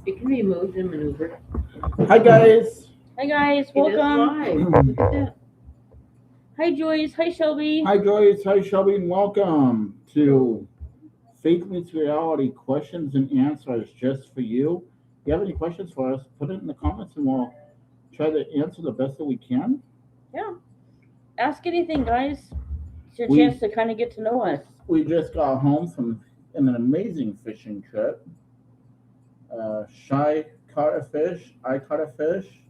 It can be moved and maneuvered. Hi guys. Hi guys, It is welcome. live. Look at that. Hi Joyce, hi Shelby. Hi Joyce. Hi Shelby, and welcome to Faith Meets Reality Questions and Answers just for you. If you have any questions for us, put it in the comments and we'll try to answer the best that we can. Yeah. Ask anything, guys. It's your We- chance to kind of get to know us. We just got home from an amazing fishing trip. Shy caught a fish, I caught a fish,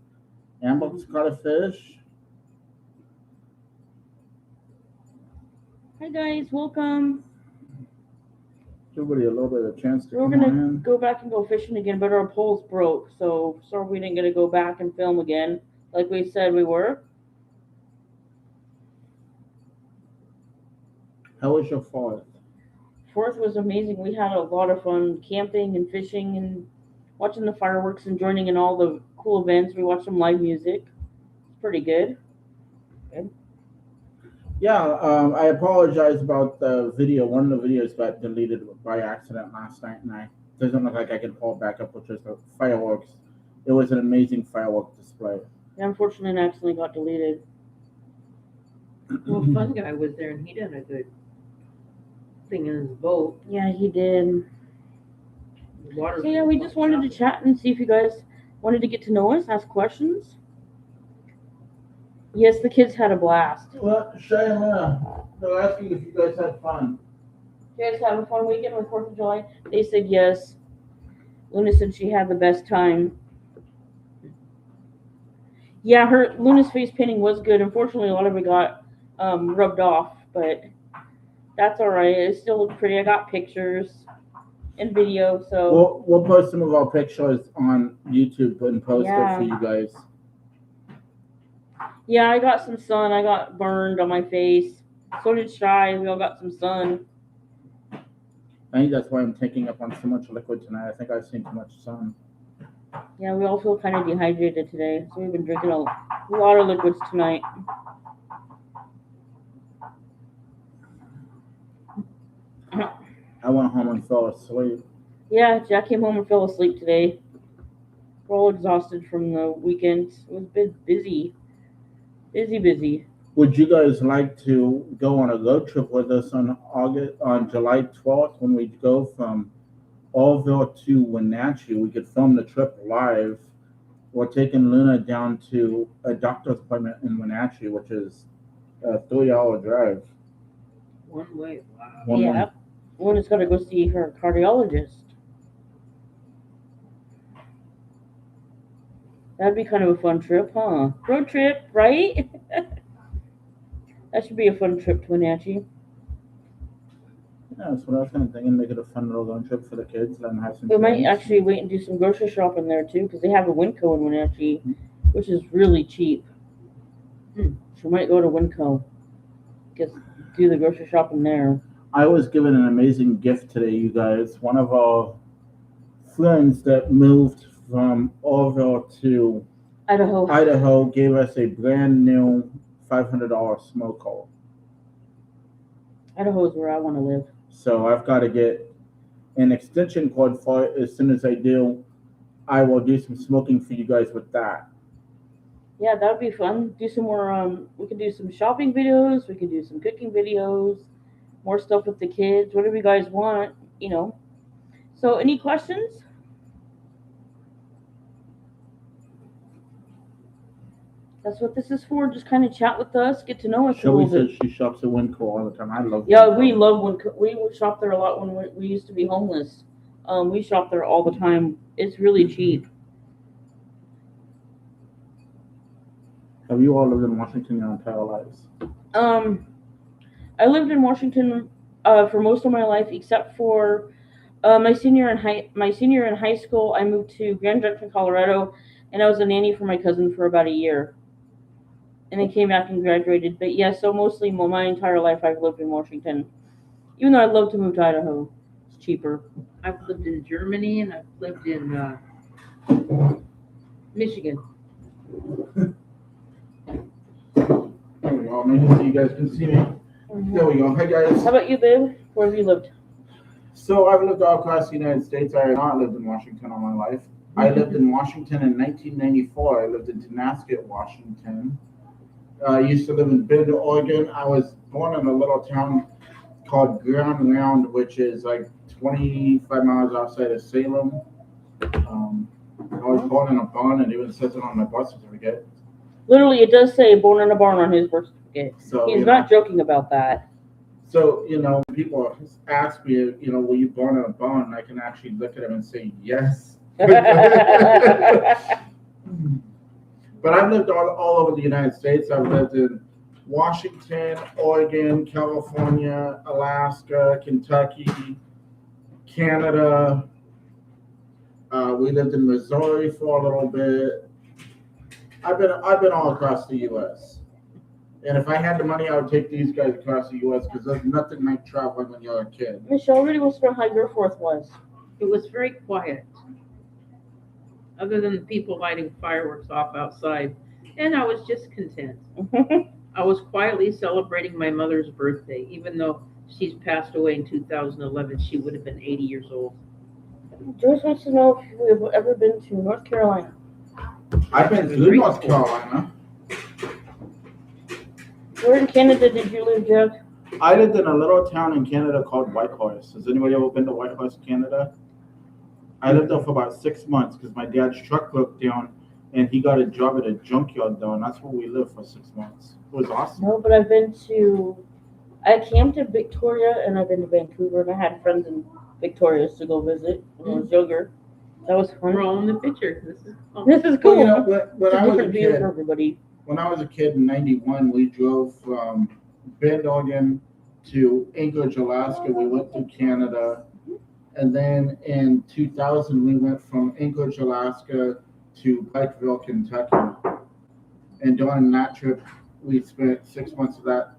Amber's caught a fish. Hi guys, welcome. Everybody a little bit of a chance to We're come on gonna in. go back and go fishing again, but our poles broke, so sorry we didn't get to go back and film again, like we said we were. How was your fourth? Fourth was amazing. We had a lot of fun camping and fishing and watching the fireworks and joining in all the cool events. We watched some live music. It's pretty good. Yeah, I apologize about the video. One of the videos got deleted by accident last night, and I doesn't look like I can pull it back up, which is the fireworks. It was an amazing firework display. Yeah, unfortunately, it accidentally got deleted. Well, Fun Guy was there and he done a good thing in his boat. Yeah, he did. The water. So yeah, we just wanted to chat and see if you guys wanted to get to know us, ask questions. Yes, the kids had a blast. Well, Cheyenne, they're asking if you guys had fun. You guys have a fun weekend with 4th of July? They said yes. Luna said she had the best time. Yeah, Luna's face painting was good. Unfortunately, a lot of it got rubbed off, but that's all right. It still looked pretty. I got pictures and video, so We'll post some of our pictures on YouTube and post Yeah. it for you guys. yeah, I got some sun. I got burned on my face. So did Shy. We all got some sun. I think that's why I'm taking up on so much liquid tonight. I think I've seen too much sun. Yeah, we all feel kind of dehydrated today, so we've been drinking a lot of liquids tonight. I went home and fell asleep. Yeah, Jack came home and fell asleep today. We're all exhausted from the weekend. It was busy. Busy. Would you guys like to go on a road trip with us on July 12th when we go from Allville to Wenatchee? We could film the trip live. We're taking Luna down to a doctor's appointment in Wenatchee, which is a 3-hour drive. One way. Wow. One Yeah. way. Luna's got to go see her cardiologist. That'd be kind of a fun trip, huh? Road trip, right? That should be a fun trip to Wenatchee. Yeah, that's what I was kind of thinking. Make it a fun little road trip for the kids. Let them have some. We might games. actually wait and do some grocery shopping there too, because they have a Winco in Wenatchee, which is really cheap. So we might go to Winco, do the grocery shopping there. I was given an amazing gift today, you guys. One of our friends that moved from Orville to Idaho. gave us a brand new $500 smoke hole. Idaho is where I want to live. So I've got to get an extension cord for it. As soon as I do, I will do some smoking for you guys with that. Yeah, that would be fun. Do some more. We could do some shopping videos. We could do some cooking videos. More stuff with the kids. Whatever you guys want, So, any questions? That's what this is for. Just kind of chat with us, get to know us a Shelby little says bit. she shops at Winco all the time. I love Yeah, Winco. we love we shop there a lot when we used to be homeless. We shop there all the time. It's really cheap. Have you all lived in Washington your entire lives? I lived in Washington for most of my life, except for my senior in high school. I moved to Grand Junction, Colorado, and I was a nanny for my cousin for about a year, and then came back and graduated. But yeah, so mostly my entire life I've lived in Washington, even though I'd love to move to Idaho. It's cheaper. I've lived in Germany and I've lived in Michigan. There we go. Maybe so you guys can see me. There we go. Hi guys. How about you, babe? Where have you lived? So I've lived all across the United States. I have not lived in Washington all my life. I lived in Washington in 1994. I lived in Tonasket, Washington. I used to live in Bend, Oregon. I was born in a little town called Grand Round, which is like 25 miles outside of Salem. I was born in a barn, and it even says it on my birth certificate. Literally, it does say born in a barn on his birth certificate. So He's not joking about that. So, when people ask me, were you born in a barn? I can actually look at them and say yes. But I've lived all over the United States. I've lived in Washington, Oregon, California, Alaska, Kentucky, Canada. We lived in Missouri for a little bit. I've been all across the U.S. And if I had the money, I would take these guys across the U.S. because there's nothing like traveling when you're a kid. Michelle already was from how your fourth was. It was very quiet, other than the people lighting fireworks off outside, and I was just content. I was quietly celebrating my mother's birthday, even though she's passed away in 2011. She would have been 80 years old. Joyce wants to know if we've ever been to North Carolina. I've been to North Carolina. Where in Canada did you live, Jeff? I lived in a little town in Canada called Whitehorse. Has anybody ever been to Whitehorse, Canada? I lived there for about 6 months because my dad's truck broke down and he got a job at a junkyard there, and that's where we lived for 6 months. It was awesome. No, but I camped in Victoria and I've been to Vancouver, and I had friends in Victoria to go visit when I was younger. That was fun. We're all in the picture. This is cool. This is cool. Well, when It's a I was a different view kid, for everybody. when I was a kid in '91, we drove from Bend, Oregon to Anchorage, Alaska. We went through Canada. And then in 2000, we went from Anchorage, Alaska to Pikeville, Kentucky. And during that trip, we spent 6 months of that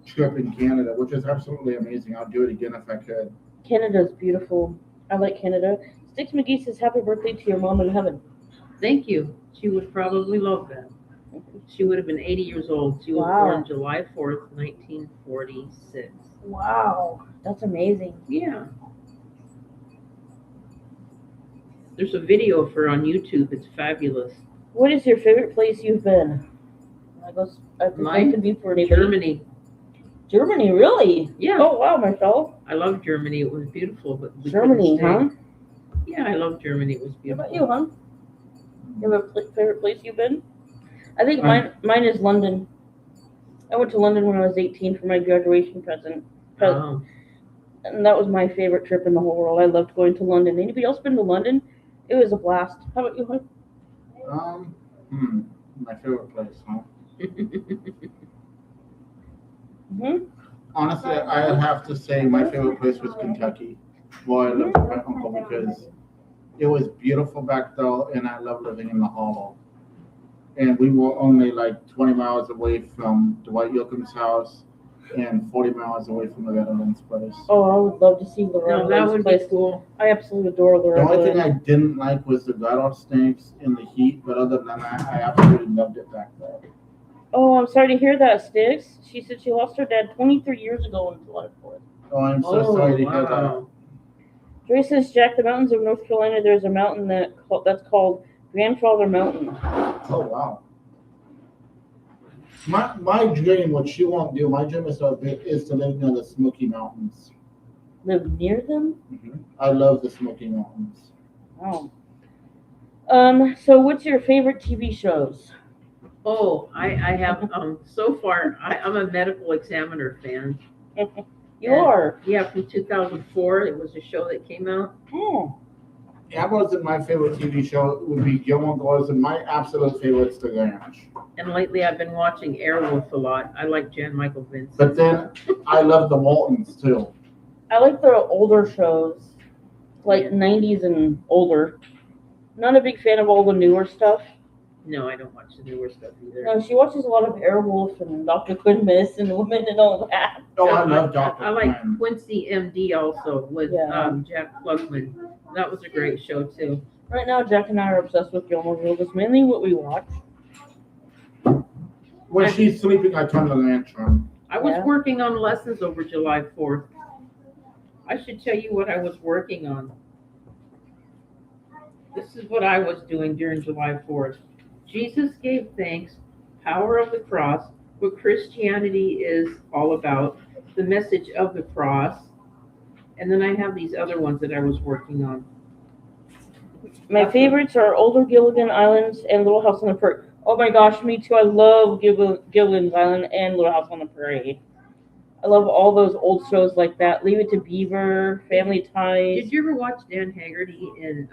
trip in Canada, which is absolutely amazing. I'll do it again if I could. Canada's beautiful. I like Canada. Sticks McGee says, happy birthday to your mom in heaven. Thank you. She would probably love that. She would have been 80 years old. She was Wow. born July 4th, 1946. Wow, that's amazing. Yeah. There's a video of her on YouTube. It's fabulous. What is your favorite place you've been? I think Mine? that could be for anybody. Germany. Germany, really? Yeah. Oh, wow, Michelle. I love Germany. It was beautiful, but we Germany, couldn't huh? stay. Yeah, I love Germany. It was What beautiful. about you, huh? You have a favorite place you've been? I think mine is London. I went to London when I was 18 for my graduation present. Oh. And that was my favorite trip in the whole world. I loved going to London. Anybody else been to London? It was a blast. How about you, huh? My favorite place, huh? Mm-hmm. Honestly, I have to say my favorite place was Kentucky, where I lived with my uncle, because it was beautiful back there, and I love living in the hollow. And we were only like 20 miles away from Dwight Yoakam's house and 40 miles away from Loretta Lynn's place. Oh, I would love to see Loretta No, that Lynn's would place. be cool. I absolutely adore The Loretta only thing Lynn. I didn't like was the rattlesnakes in the heat, but other than that, I absolutely loved it back there. Oh, I'm sorry to hear that, Sticks. She said she lost her dad 23 years ago on July 4th. Oh, I'm so sorry to hear that. wow. Joyce says, Jack, the mountains of North Carolina, there's a mountain that's called Grandfather Mountain. Oh, wow. My dream, which you won't do, my dream is to live near the Smoky Mountains. Live near them? I love the Smoky Mountains. Wow. So what's your favorite TV shows? Oh, I have, so far, I'm a medical examiner fan. You are. Yeah, from 2004, it was a show that came out. Oh. That wasn't my favorite TV show. It would be Gilmore Girls, and my absolute favorite's The Ranch. And lately I've been watching Airwolf a lot. I like Jan Michael Vincent. But then I love The Waltons, too. I like the older shows, like 90s and older. Not a big fan of all the newer stuff. No, I don't watch the newer stuff either. No, she watches a lot of Airwolf and Dr. Quinn-Miss and Women and all that. Oh, I love Dr. I like Quinn. Quincy MD also with Yeah. Jack Klugman. That was a great show too. Right now, Jack and I are obsessed with Gilmore Girls. It's mainly what we watch. When she's sleeping, I turn the ranch on. I was Yeah. working on lessons over July 4th. I should tell you what I was working on. This is what I was doing during July 4th. Jesus gave thanks, power of the cross, what Christianity is all about, the message of the cross, and then I have these other ones that I was working on. My favorites are Older Gilligan Islands and Little House on the Prairie. Oh my gosh, me too. I love Gilligan's Island and Little House on the Prairie. I love all those old shows like that. Leave It to Beaver, Family Ties. Did you ever watch Dan Haggerty in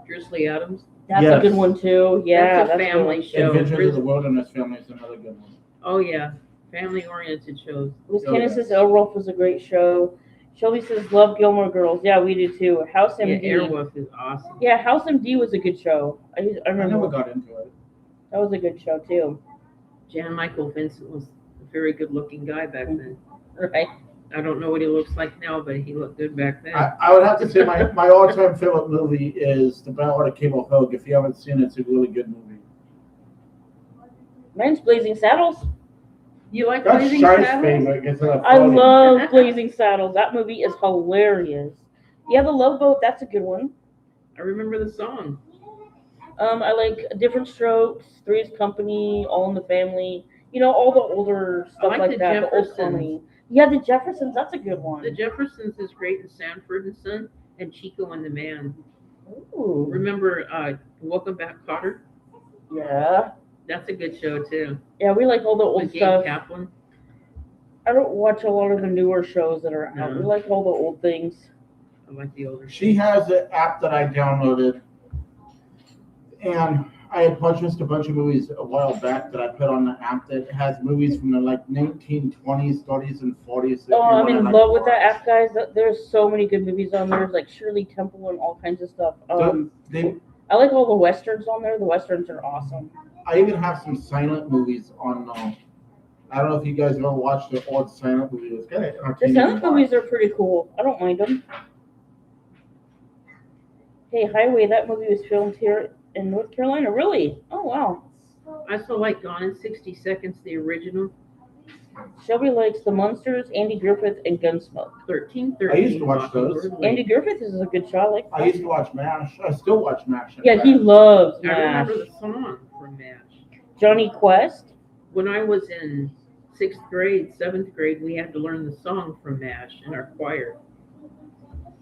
Grizzly Adams? That's Yes. a good one too. Yeah, That's a a good family one. show. Adventures of the Wilderness Family is another good one. Oh yeah, family-oriented shows. Miss Oh, Candace yeah. says Elrolf was a great show. Shelby says love Gilmore Girls. Yeah, we do too. House Yeah, MD. Airwolf is awesome. Yeah, House MD was a good show. I I remember never got into it. that was a good show too. Jan Michael Vincent was a very good-looking guy back then. Right. I don't know what he looks like now, but he looked good back then. I would have to say my all-time favorite movie is The Ballad of Cable Hogue. If you haven't seen it, it's a really good movie. Mine's Blazing Saddles. You like That's Blazing Shy's Saddles? favorite. It's I love Blazing Saddles. That movie is hilarious. Yeah, The Love Boat. That's a good one. I remember the song. I like Different Strokes, Three's Company, All in the Family. You know, all the older stuff like like the that. The old Jeffersons. comedy. Yeah, the Jeffersons. That's a good one. The Jeffersons is great in Sanford and Son and Chico and the Man. Ooh. Remember Welcome Back, Cotter? Yeah. That's a good show too. Yeah, we like all the old With Gabe stuff. Kaplan. I don't watch a lot of the newer shows that are out. No. We like all the old things. I like the older. She has an app that I downloaded, and I had purchased a bunch of movies a while back that I put on the app that has movies from the like 1920s, 30s, and 40s. that Oh, I'm everyone in had, love like, with that watched. app, guys. There's so many good movies on there, like Shirley Temple and all kinds of stuff. They, I like all the westerns on there. The westerns are awesome. I even have some silent movies on. I don't know if you guys ever watched the old silent movies. It's kind of The entertaining. silent to watch. movies are pretty cool. I don't mind them. Hey, Highway, that movie was filmed here in North Carolina. Really? Oh, wow. I still like Gone in 60 Seconds, the original. Shelby likes The Munsters, Andy Griffith, and Gunsmoke. 1313. I used to watch those. Mockingbird Lane. Andy Griffith is a good show. I like I used to watch MASH. I still watch MASH. in Yeah, fact. he loves I MASH. remember the song from MASH. Johnny Quest. When I was in 6th grade, 7th grade, we had to learn the song from MASH in our choir.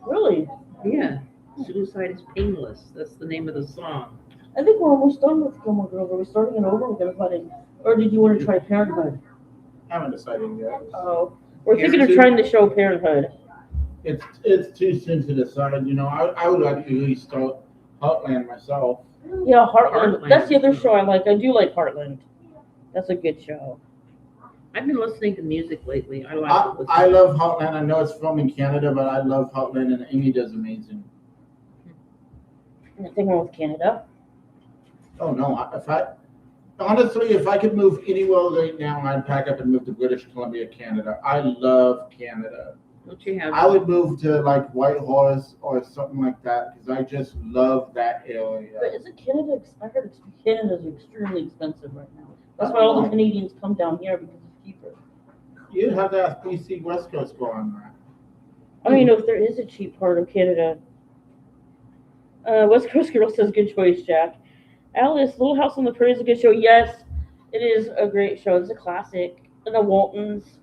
Really? Yeah. Suicide is Painless. That's the name of the song. I think we're almost done with Gilmore Girls. Are we starting it over with everybody? Or did you want to try Parenthood? I haven't decided yet. Oh, we're thinking of trying the show Parenthood. It's too soon to decide. You know, I would like to really start Heartland myself. Yeah, Heartland. Heartland. That's the other show I like. I do like Heartland. That's a good show. I've been listening to music lately. I like to listen. I love Heartland. I know it's filmed in Canada, but I love Heartland, and Amy does amazing. Nothing wrong with Canada. Oh no, if I could move anywhere right now, I'd pack up and move to British Columbia, Canada. I love Canada. Don't you have? I would move to like Whitehorse or something like that because I just love that area. But isn't Canada? I heard Canada's extremely expensive right now. That's why all the Canadians come down here because it's cheaper. You'd have to ask BC West Coast go on that. I don't even know if there is a cheap part of Canada. West Coast Girl says, good choice, Jack. Alice, Little House on the Prairie is a good show. Yes, it is a great show. It's a classic. And the Waltons.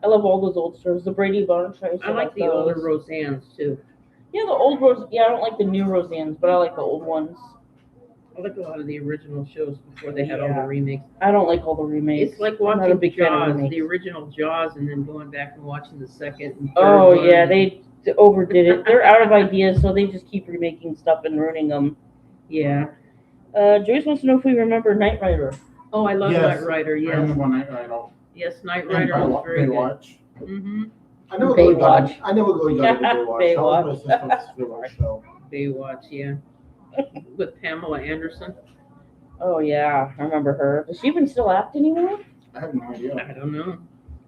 I love all those old shows. The Brady Bunch. I like the older Roseannes too. Yeah, the old Rose. Yeah, I don't like the new Roseannes, but I like the old ones. I like a lot of the original shows before they had all the Yeah. remakes. I don't like all the remakes. It's like I'm not a watching big fan of Jaws, remakes. the original Jaws, and then going back and watching the second and third Oh one. yeah, they overdid it. They're out of ideas, so they just keep remaking stuff and ruining them. Yeah. Joyce wants to know if we remember Knight Rider. Oh, I love Yes. Knight Rider. I Yes. remember Night Idol. Yes, Knight And Rider was very good. Baywatch. Mm-hmm. I never really got Baywatch. into Baywatch. That was my sister's favorite show. Baywatch, yeah. With Pamela Anderson. Oh yeah, I remember her. Does she even still act anymore? I have no idea. I don't know.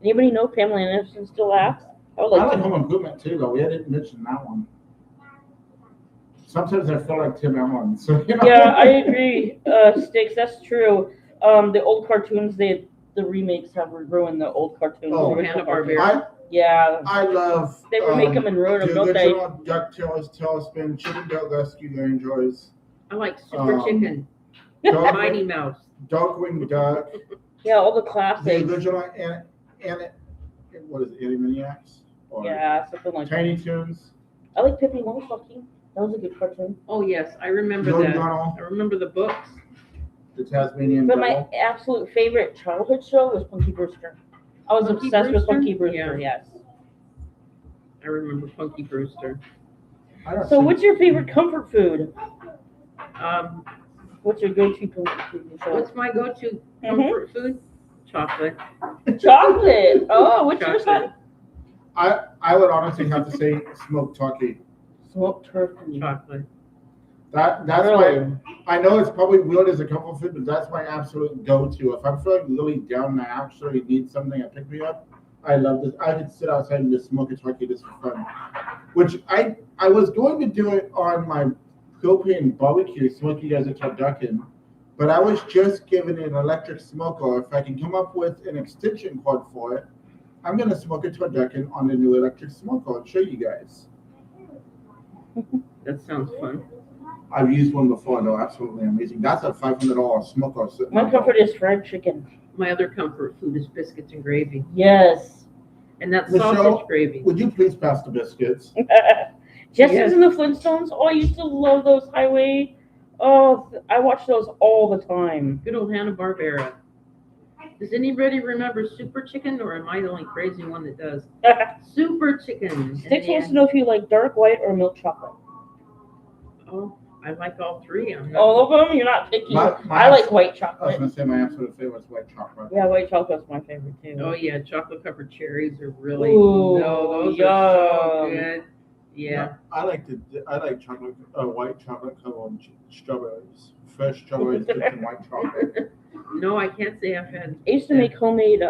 Anybody know Pamela Anderson still acts? I would I like like to. Home Improvement too, though. We didn't mention that one. Sometimes I feel like Tim Allen. So, you know. Yeah, I agree, Sticks. That's true. The old cartoons, they the remakes have ruined the old cartoons. Oh, the original Hanna-Barbera. cartoons. Yeah, I love. they remake them and ruin them, the don't they? original DuckTales, Tailspin, Chip and Dale Rescue Rangers, I like Super Chicken, Dog, Mighty Mouse. Darkwing Duck, Yeah, all the the classics. original what is it, Animaniacs? Or Yeah, something like Tiny that. Toons, I like Pippi Longstocking. That was a good cartoon. Oh yes, I remember Yogi that. Gunnell, I remember the books. the Tasmanian But my Devil. absolute favorite childhood show was Punky Brewster. I was Punky obsessed with Brewster? Punky Brewster, Yeah. yes. I remember Punky Brewster. I don't So see- what's your favorite comfort food? Um, What's your go-to comfort food? Michelle? what's my go-to Mhm. comfort food? Chocolate. Chocolate. Oh, what's yours? Chocolate. I would honestly have to say smoked turkey. Smoked turkey. Chocolate. That's Really? my. I know it's probably weird as a comfort food, but that's my absolute go-to. If I'm feeling really down and I actually need something to pick me up, I love this. I could sit outside and just smoke a turkey just for fun. Which I was going to do it on my propane barbecue, smoke you guys a turducken, but I was just given an electric smoker. If I can come up with an extension cord for it, I'm gonna smoke a turducken on the new electric smoker and show you guys. That sounds fun. I've used one before, though. Absolutely amazing. That's a $500 smoker. sitting My on comfort is fried chicken. My other comfort food is biscuits and gravy, Yes. and that's Michelle? sausage gravy. Would you please pass the biscuits? Jetsons Yes. and the Flintstones. Oh, I used to love those highway. Oh, I watched those all the time. Good old Hanna-Barbera. Does anybody remember Super Chicken, or am I the only crazy one that does? Super Chicken. Sticks wants to know if you like dark, white, or milk chocolate. Oh, I like all three. I'm not- All of them? You're not picky. My- I like white I was chocolate. going to say my absolute favorite is white chocolate. Yeah, white chocolate's my favorite too. Oh yeah, chocolate covered cherries are really Ooh, no, those are so yum. good. Yeah. I like chocolate, white chocolate covered strawberries. Fresh strawberries dipped in white chocolate. No, I can't say I've had. I used to make homemade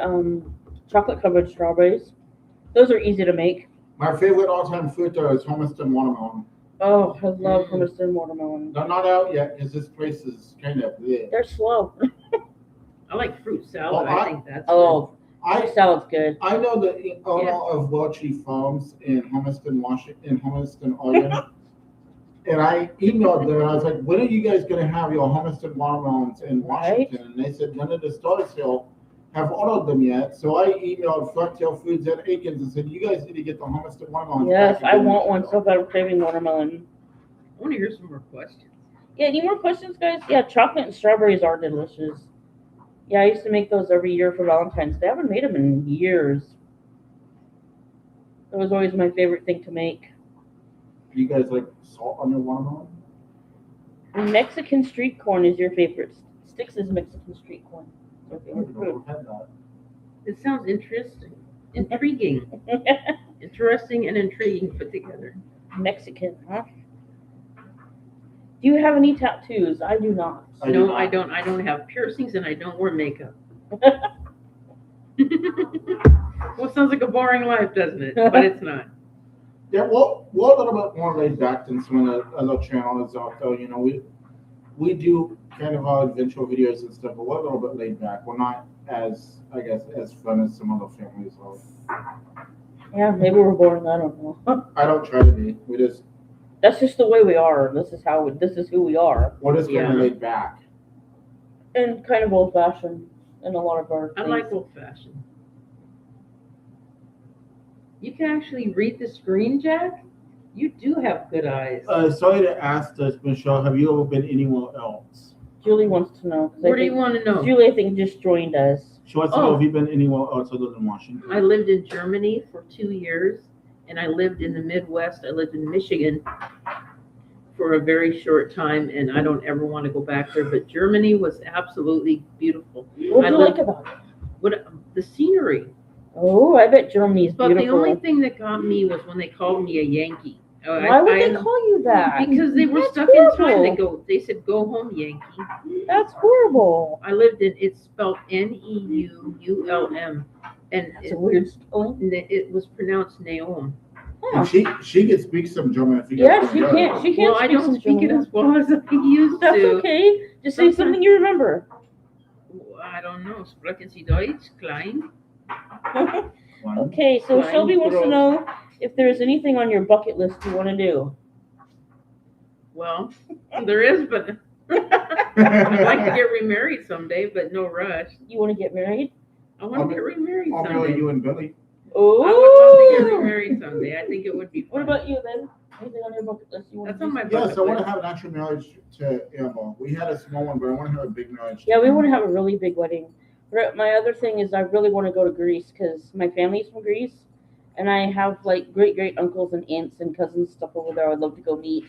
chocolate covered strawberries. Those are easy to make. My favorite all-time fruit though is Homiston watermelon. Oh, I love Homiston watermelon. They're not out yet because this place is kind of bleh. They're slow. I like fruit salad. Well, I think that's Oh, I fruit salad's good. I know the owner Yeah. of Welchie Farms in Homiston, Oregon. And I emailed them and I was like, when are you guys going to have your Homiston watermelons in Washington? And they said, none of the starter sale have ordered them yet. So I emailed Frontier Foods at Aikens and said, you guys need to get the Homiston watermelons. Yes, back I again." want one so bad. I'm craving watermelon. I want to hear some more questions. Yeah, any more questions, guys? Yeah, chocolate and strawberries are delicious. Yeah, I used to make those every year for Valentine's Day. I haven't made them in years. That was always my favorite thing to make. You guys like salt on your watermelon? Mexican street corn is your favorite. Sticks is Mexican street corn. It's I my don't know favorite who had that. It sounds interesting, intriguing, food. interesting and intriguing put together. Mexican, huh? Do you have any tattoos? I do not. I do No, not. I don't. I don't have piercings and I don't wear makeup. Well, sounds like a boring life, doesn't it? But it's not. Yeah, well, we're a little bit more laid back than some of the other channels out there. You know, we do kind of our adventure videos and stuff, but we're a little bit laid back. We're not as, I guess, as fun as some other families are. Yeah, maybe we're boring. I don't know. I don't try to be. That's just the way we are. This is who we are. We're just kind Yeah. of laid back. And kind of old fashioned in a lot of our I things. like old fashioned. You can actually read the screen, Jack. You do have good eyes. Sorry to ask this, Michelle. Have you ever been anywhere else? Julie wants to know. 'cause I Where do you think- want to know? Julie, I think, just joined us. She wants to know Oh. if you've been anywhere else other than Washington. I lived in Germany for 2 years, and I lived in the Midwest. I lived in Michigan for a very short time, and I don't ever want to go back there. But Germany was absolutely beautiful. What I do you lived- like about it? What the scenery? Oh, I bet Germany's But beautiful. the only thing that got me was when they called me a Yankee. Oh, Why would they call you that? Because they were That's stuck in time. horrible. They said, "Go home, Yankee." That's horrible. I lived in. It's spelled Neulm, and That's a weird spelling. it was pronounced Naum. Huh. And she can speak some German if you Yeah, guys she wanna can't. go. She can't Well, I speak don't some speak it German. as well as I used That's to. okay. Just say Sometimes- something you remember. I don't know. Sprechen Sie Deutsch? Klein? One. Okay, so Flying Shelby wants to gross. know if there's anything on your bucket list you want to do. Well, there is, but I'd like to get remarried someday, but no rush. You want to get married? I want to get remarried I'll someday. marry you and Billy. Oh. I would love to get remarried someday. I think it would be fun. What about you, Ben? Anything on your bucket list you want That's to on do? my bucket Yes, I want to list. have an actual marriage to Amber. We had a small one, but I want to have a big marriage. Yeah, we want to have a really big wedding. My other thing is I really want to go to Greece because my family's from Greece, and I have like great uncles and aunts and cousins stuff over there. I'd love to go meet.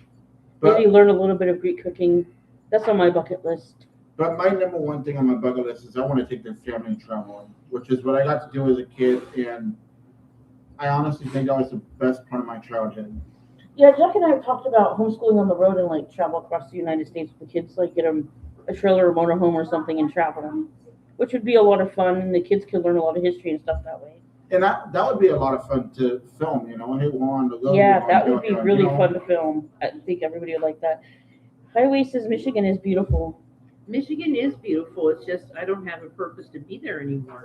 But, Maybe learn a little bit of Greek cooking. That's on my bucket list. but my number one thing on my bucket list is I want to take the family traveling, which is what I got to do as a kid, and I honestly think that was the best part of my childhood. Yeah, Jack and I have talked about homeschooling on the road and like travel across the United States with the kids, like get them a trailer or motorhome or something and travel, which would be a lot of fun, and the kids could learn a lot of history and stuff that way. And that would be a lot of fun to film, you know, hey, Juan, to go. Yeah, Juan, that go, would be you really know. fun to film. I think everybody would like that. Highway says Michigan is beautiful. Michigan is beautiful. It's just I don't have a purpose to be there anymore.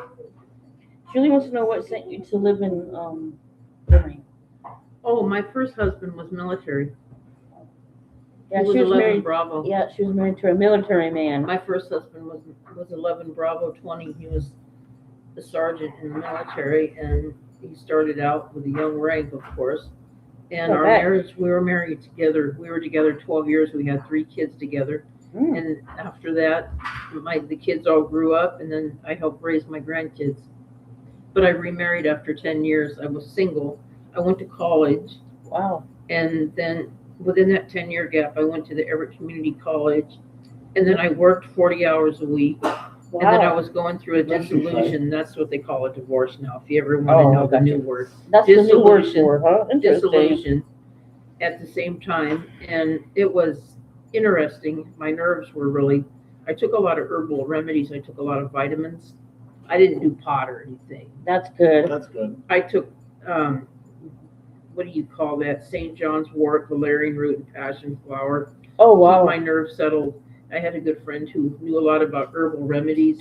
Julie wants to know what sent you to live in Germany. Oh, my first husband was military. Yeah, He was she was 11 married. Bravo. Yeah, she was married to a military man. My first husband was 11 Bravo 20. He was a sergeant in the military, and he started out with a young rank, of course. And Oh, our heck. marriage, we were married together. We were together 12 years. We had 3 kids together. Mm. And after that, the kids all grew up, and then I helped raise my grandkids. But I remarried after 10 years. I was single. I went to college, Wow. and then within that 10-year gap, I went to the Everett Community College, and then I worked 40 hours a week. And then I Wow. was going through a Bless you, dissolution. That's what they call a divorce now, if you ever want Oh, to know the gotcha. new word. That's the new word Dissolution. for it, huh? Interesting. Dissolution at the same time. And it was interesting. My nerves were really, I took a lot of herbal remedies. I took a lot of vitamins. I didn't do pot or anything. That's good. That's good. I took, what do you call that? St. John's wort, valerian root, and passion flower. Oh, Keep wow. my nerves settled. I had a good friend who knew a lot about herbal remedies,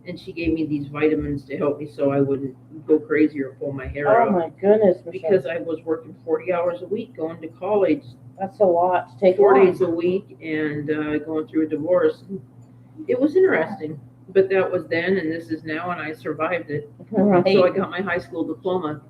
and she gave me these vitamins to help me so I wouldn't go crazy or pull my hair Oh, out. my goodness, Michelle. Because I was working 40 hours a week, going to college That's a lot to take 4 on. days a week, and going through a divorce. It was interesting, but that was then, and this is now, and I survived it. Right. So I got my high school diploma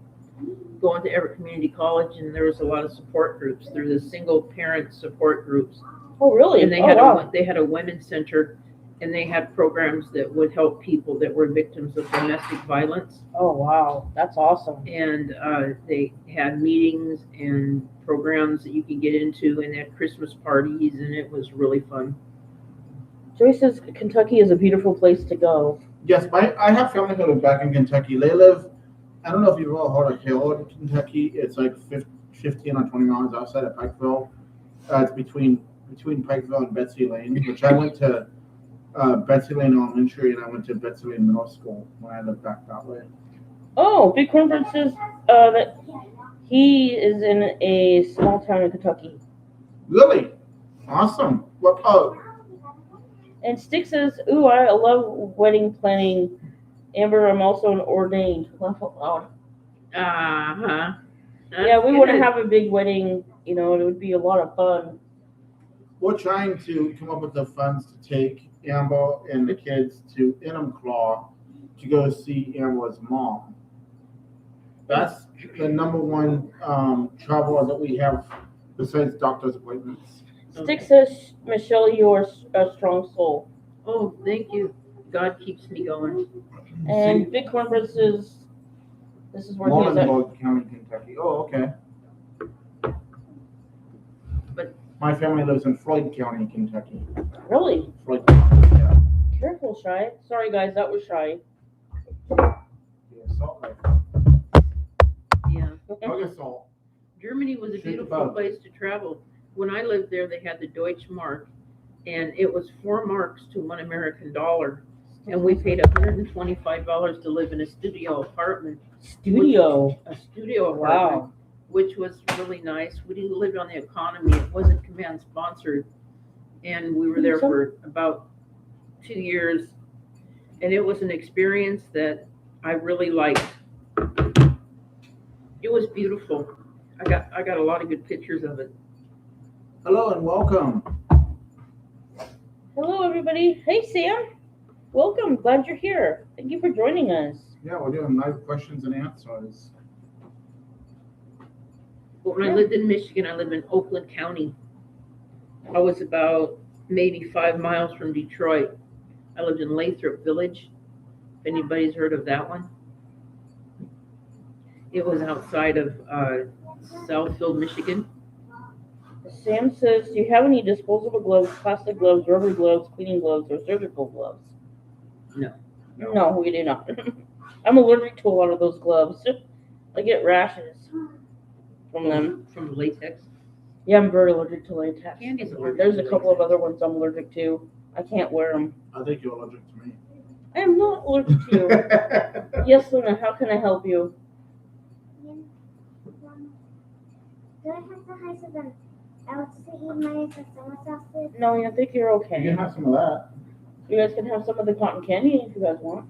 going to Everett Community College, and there was a lot of support groups. There was single parent support groups, Oh, really? and they Oh, had wow. they had a women's center, and they had programs that would help people that were victims of domestic violence. Oh, wow. That's awesome. And they had meetings and programs that you could get into, and they had Christmas parties, and it was really fun. Joyce says Kentucky is a beautiful place to go. Yes, I have family who live back in Kentucky. They live, I don't know if you've ever heard of Hill in Kentucky. It's like 15 or 20 miles outside of Pikeville. It's between Pikeville and Betsy Lane, which I went to Betsy Lane Elementary, and I went to Betsy Lane Middle School when I lived back that way. Oh, Big Cornbread says that he is in a small town in Kentucky. Really? Awesome. What? Oh, And Stick says, ooh, I love wedding planning. Amber, I'm also an ordained. Laugh out loud. Uh-huh. Yeah, we want to have a big wedding. You know, it would be a lot of fun. we're trying to come up with the funds to take Amber and the kids to Enumclaw to go see Amber's mom. That's the number one travel that we have besides doctor's appointments. Stick says, Michelle, you're a strong soul. Oh, thank you. God keeps me going. And Big Cornbread says, this is where he is at. Muhlenberg County, Kentucky. Oh, okay. But- my family lives in Floyd County, Kentucky. Really? Floyd County, yeah. Careful, Shy. Sorry, guys, that was Shy. Yeah, Salt Lake. Yeah. Okay, Salt. Germany was a Shoot the beautiful bug. place to travel. When I lived there, they had the Deutsche Mark, and it was 4 marks to $1 American dollar. And we paid $125 to live in a studio apartment. Studio. A studio apartment, Wow. which was really nice. We didn't live on the economy. It wasn't command sponsored. And we were there for about 2 years. And it was an experience that I really liked. It was beautiful. I got a lot of good pictures of it. Hello and welcome. Hello, everybody. Hey, Sam. Welcome. Glad you're here. Thank you for joining us. Yeah, we're doing live questions and answers. But when I lived in Michigan, I lived in Oakland County. I was about maybe 5 miles from Detroit. I lived in Lathrop Village. If anybody's heard of that one, it was outside of Southfield, Michigan. Sam says, do you have any disposable gloves, plastic gloves, rubber gloves, cleaning gloves, or surgical gloves? No. No, we do not. I'm allergic to a lot of those gloves. I get rashes from them. From latex. Yeah, I'm very allergic to latex. Candy's allergic There's to a couple of latex. other ones I'm allergic to. I can't wear them. I think you're allergic to me. I am not allergic to you. Yes, Luna, how can I help you? Do I have to hide some else to eat my customer sausage? No, I think you're You okay. can have some of that. You guys can have some of the cotton candy if you guys want.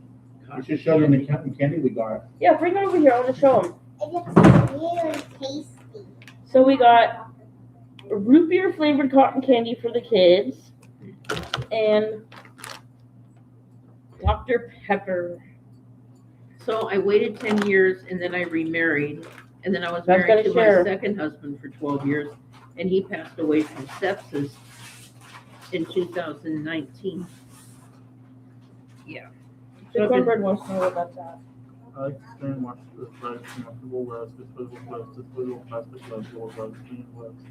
You should show them the cotton candy we got. Yeah, bring it over here. I want to show them. It looks really tasty. So we got root beer flavored cotton candy for the kids and Dr. Pepper. So I waited 10 years and then I remarried. And then I was That's married gotta to share. my second husband for 12 years. And he passed away from sepsis in 2019. Yeah. The cornbread wants to know what that's at. I like to stay and watch the size comfortable wears, disposable gloves, disposable plastic gloves, or gloves, clean gloves.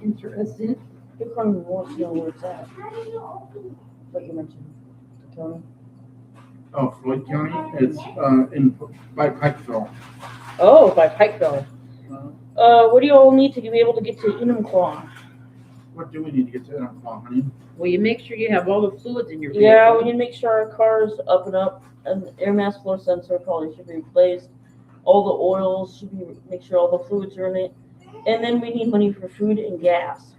Interesting. The cornbread wants to know where it's at. How do you open What you mentioned, Tony. Oh, Floyd County, it's by Pikeville. Oh, by Pikeville. What do you all need to be able to get to Enumclaw? What do we need to get to Enumclaw, honey? Well, you make sure you have all the fluids in your vehicle. Yeah, we need to make sure our car's up, and the air mass flow sensor probably should be replaced. All the oils should be, make sure all the fluids are in it. And then we need money for food and gas.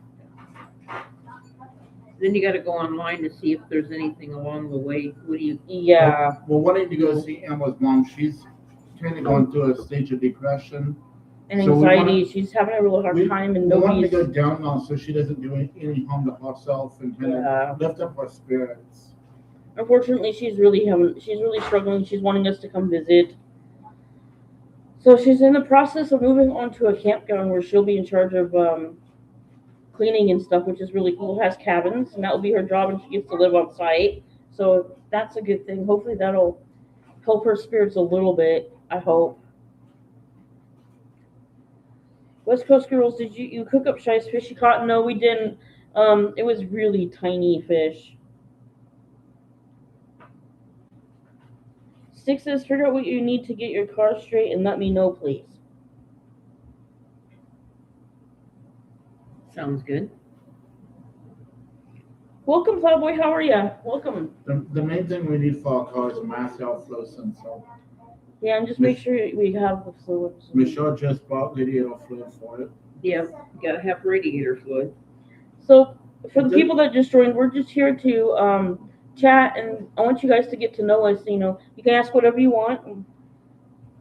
Then you got to go online to see if there's anything along the way. What do you? Yeah. Well, wanting to go see Emma's mom, she's kind of going through a stage of depression. And So we anxiety. She's having a really hard time, and We want to nobody's. go down now so she doesn't do any harm to herself and kind Yeah. of lift up her spirits. Unfortunately, she's really struggling. She's wanting us to come visit. So she's in the process of moving on to a campground where she'll be in charge of cleaning and stuff, which is really cool. It has cabins, and that will be her job, and she gets to live on site. So that's a good thing. Hopefully that'll help her spirits a little bit, I hope. West Coast girls, did you cook up Shy's fish you caught? No, we didn't. It was really tiny fish. Stick says, figure out what you need to get your car straight and let me know, please. Sounds good. Welcome, Plowboy. How are you? Welcome. The main thing we need for our car is a mass outflow sensor. Yeah, and just make sure we have the fluids. Michelle just bought radiator fluid for it. Yeah, you got to have radiator fluid. So, for the people that just joined, we're just here to chat, and I want you guys to get to know us. You know, you can ask whatever you want. And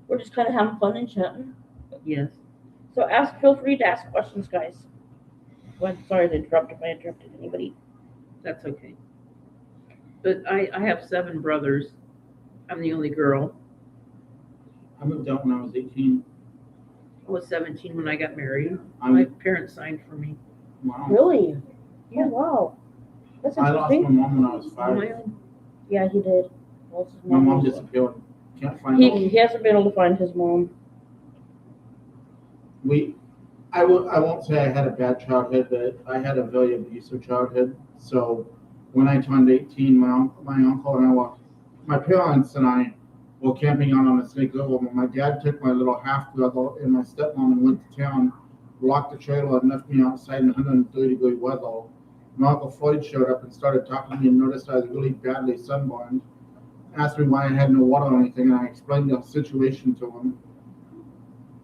we're just kind of having fun and chatting. Yes. So, feel free to ask questions, guys. Well, sorry to interrupt if I interrupted anybody. That's okay. But I have 7 brothers. I'm the only girl. I moved out when I was 18. I was 17 when I got married. I'm- My parents signed for me. Wow. Really? Yeah, wow. That's I lost my interesting. mom when I was On my 5. own. Yeah, he did. Lost his My mom disappeared. Can't find her. He hasn't been able to find his mom. I won't say I had a bad childhood, but I had a very abusive childhood. So when I turned 18, my uncle and my parents and I were camping out on a Snake River. My dad took my little half brother and my stepmom and went to town, locked the trailer, and left me outside in 130-degree weather. My Uncle Floyd showed up and started talking to me and noticed I was really badly sunburned. Asked me why I had no water or anything, and I explained the situation to him.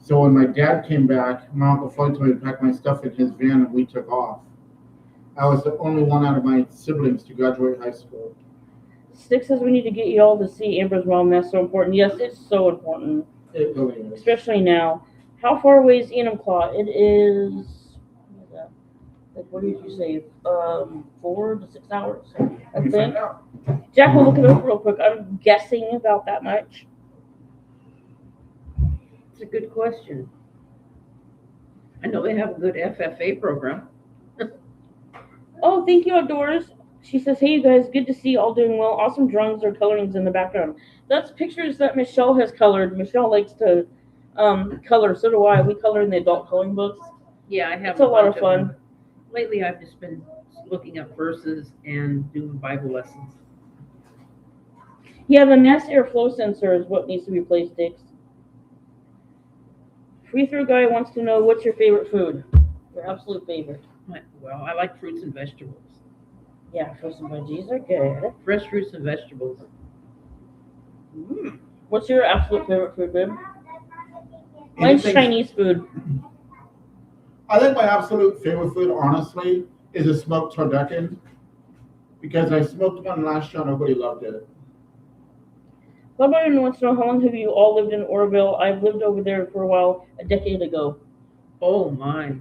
So when my dad came back, my Uncle Floyd told me to pack my stuff in his van and we took off. I was the only one out of my siblings to graduate high school. Stick says we need to get you all to see Amber's mom. That's so important. Yes, it's so important, It really is. especially now. How far away is Enumclaw? It is. What is that? Like, what did you say? 4 to 6 hours, I Let me think. find out. Jack will look it up real quick. I'm guessing about that much. It's a good question. I know they have a good FFA program. Oh, thank you, Outdoors. She says, hey, you guys, good to see you all doing well. Awesome drawings or colorings in the background. That's pictures that Michelle has colored. Michelle likes to color. So do I. We color in the adult coloring books. Yeah, I have It's a lot bunch of fun. them. Lately, I've just been looking up verses and doing Bible lessons. Yeah, the Nest airflow sensor is what needs to be replaced, Dix. Free throw guy wants to know, what's your favorite food? Your absolute favorite. Well, I like fruits and vegetables. Yeah, fruits and veggies are good. Fresh fruits and vegetables. What's your absolute favorite food, babe? Mine's Anything- Chinese food. I think my absolute favorite food, honestly, is a smoked turducken. Because I smoked one last year and nobody loved it. Somebody wants to know, how long have you all lived in Oroville? I've lived over there for a while, a decade ago. Oh my!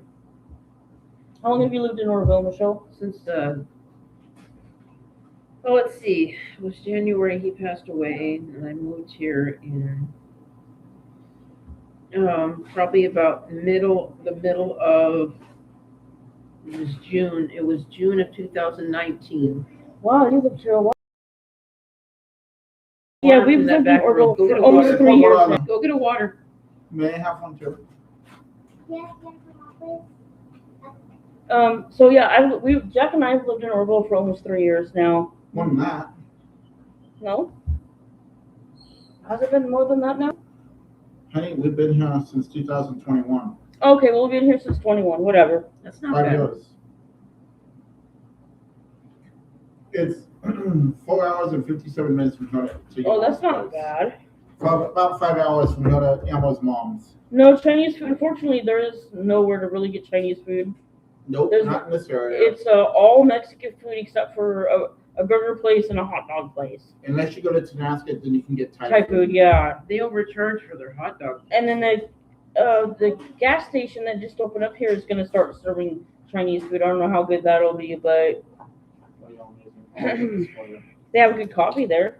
How long have you lived in Oroville, Michelle? Since let's see. It was January he passed away, and I moved here in probably about the middle of it was June. It was June of 2019. Wow, you lived here a while. Yeah, Water we've from that lived in back room. Oroville Go for get almost water. 3 years now. Go get a water. May I have one too? Yes, yes, please. So yeah, Jack and I have lived in Oroville for almost 3 years now. More than that. No? Has it been more than that now? Honey, we've been here since 2021. Okay, well, we've been here since 21, whatever. That's not 5 bad. years. It's 4 hours and 57 minutes from here to your Oh, that's mom's not place. bad. About 5 hours from here to Amber's mom's. No Chinese food. Unfortunately, there is nowhere to really get Chinese food. Nope, There's- not in this area. It's all Mexican food except for a burger place and a hot dog place. Unless you go to Tonasket, then you can get Thai food, yeah. They overcharge for their hot dogs. And then the gas station that just opened up here is going to start serving Chinese food. I don't know how good that'll be, but they have good coffee there.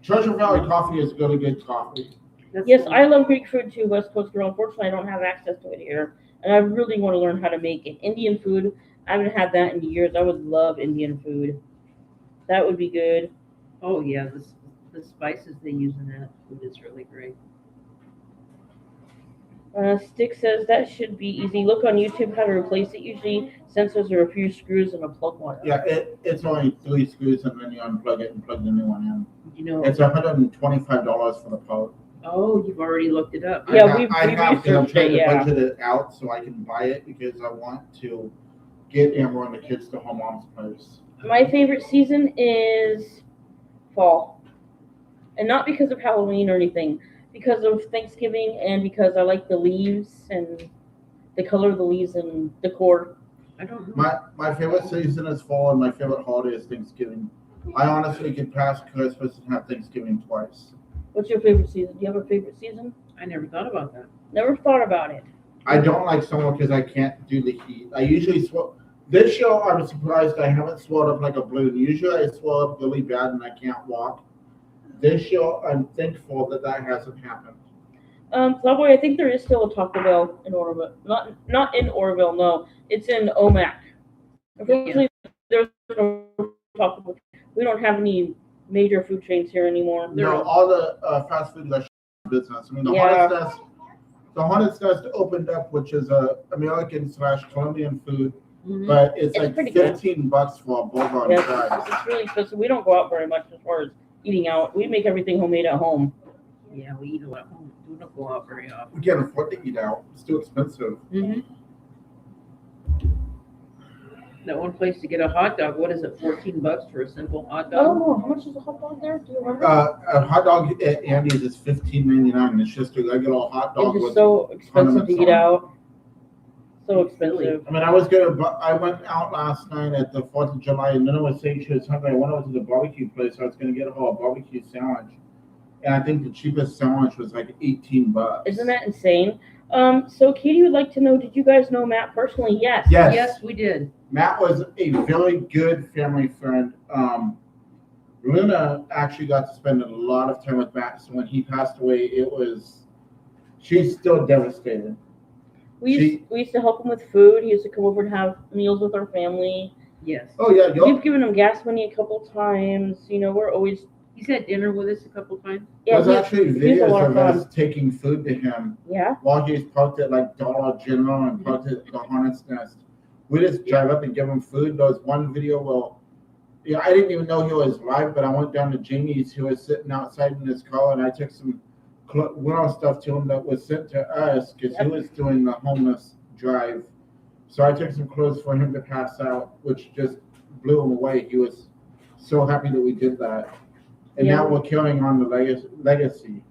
Treasure Valley Coffee is really good coffee. That's Yes, the- I love Greek food too, West Coast girl. Unfortunately, I don't have access to it here, and I really want to learn how to make it. Indian food, I haven't had that in years. I would love Indian food. That would be good. Oh yeah, the spices they use in that food is really great. Stick says that should be easy. Look on YouTube how to replace it. Usually, sensors are a few screws and a plug wire. Yeah, it's only 3 screws and then you unplug it and plug the new one in. You know. It's $125 for the part. Oh, you've already looked it up. Yeah, I we've have to. I'm researched trying it, to yeah. budget it out so I can buy it because I want to get Amber and the kids to home mom's place. My favorite season is fall, and not because of Halloween or anything. Because of Thanksgiving and because I like the leaves and the color of the leaves and decor. I don't know. My favorite season is fall and my favorite holiday is Thanksgiving. I honestly could pass Christmas and have Thanksgiving twice. What's your favorite season? Do you have a favorite season? I never thought about that. Never thought about it. I don't like summer because I can't do the heat. I usually swell. This year I'm surprised I haven't swelled up like a balloon. Usually I swell up really bad and I can't walk. This year I'm thankful that hasn't happened. Plowboy, I think there is still a Taco Bell in Oroville. Not in Oroville, no. It's in Omak. Unfortunately, there's no Taco Bell. We don't have any major food chains here anymore. No, all the fast food restaurant business. I mean, the Yeah. Hornets Nest opened up, which is a American/Colombian food, Mhm. but it's It's like pretty good. $15 for a burger and Yeah, fries. it's really expensive. We don't go out very much as far as eating out. We make everything homemade at home. Yeah, we eat a lot at home. We don't go out very often. We can't afford to eat out. It's too expensive. Mm-hmm. That one place to get a hot dog, what is it, $14 for a simple hot dog? Oh, how much is a hot dog there? Do you remember? A hot dog at Andy's is $15.99. It's just a regular hot dog It's with just so expensive to eat condiments on it. out. So expensive. I mean, I was gonna, but I went out last night at the 4th of July, and then I was saying she was hungry. I went over to the barbecue place. I was gonna get her a barbecue sandwich, and I think the cheapest sandwich was like $18. Isn't that insane? So Katie would like to know, did you guys know Matt personally? Yes. Yes. Yes, we did. Matt was a very good family friend. Luna actually got to spend a lot of time with Matt. So when he passed away, she's still devastated. We used to help him with food. He used to come over and have meals with our family. Yes. Oh yeah, We've given him gas money a couple times. You know, we're always He's had dinner with us a couple times. There's actually he's a lot videos of of fun. us taking food to him Yeah. while he's parked at like Dollar General and parked at the Hornet's Nest. We just drive up and give him food. There was one video where, I didn't even know he was live, but I went down to Jamie's. He was sitting outside in his car, and I took some winter stuff to him that was sent to us because he was doing the homeless drive. So I took some clothes for him to pass out, which just blew him away. He was so happy that we did that. And Yeah. now we're carrying on the legacy.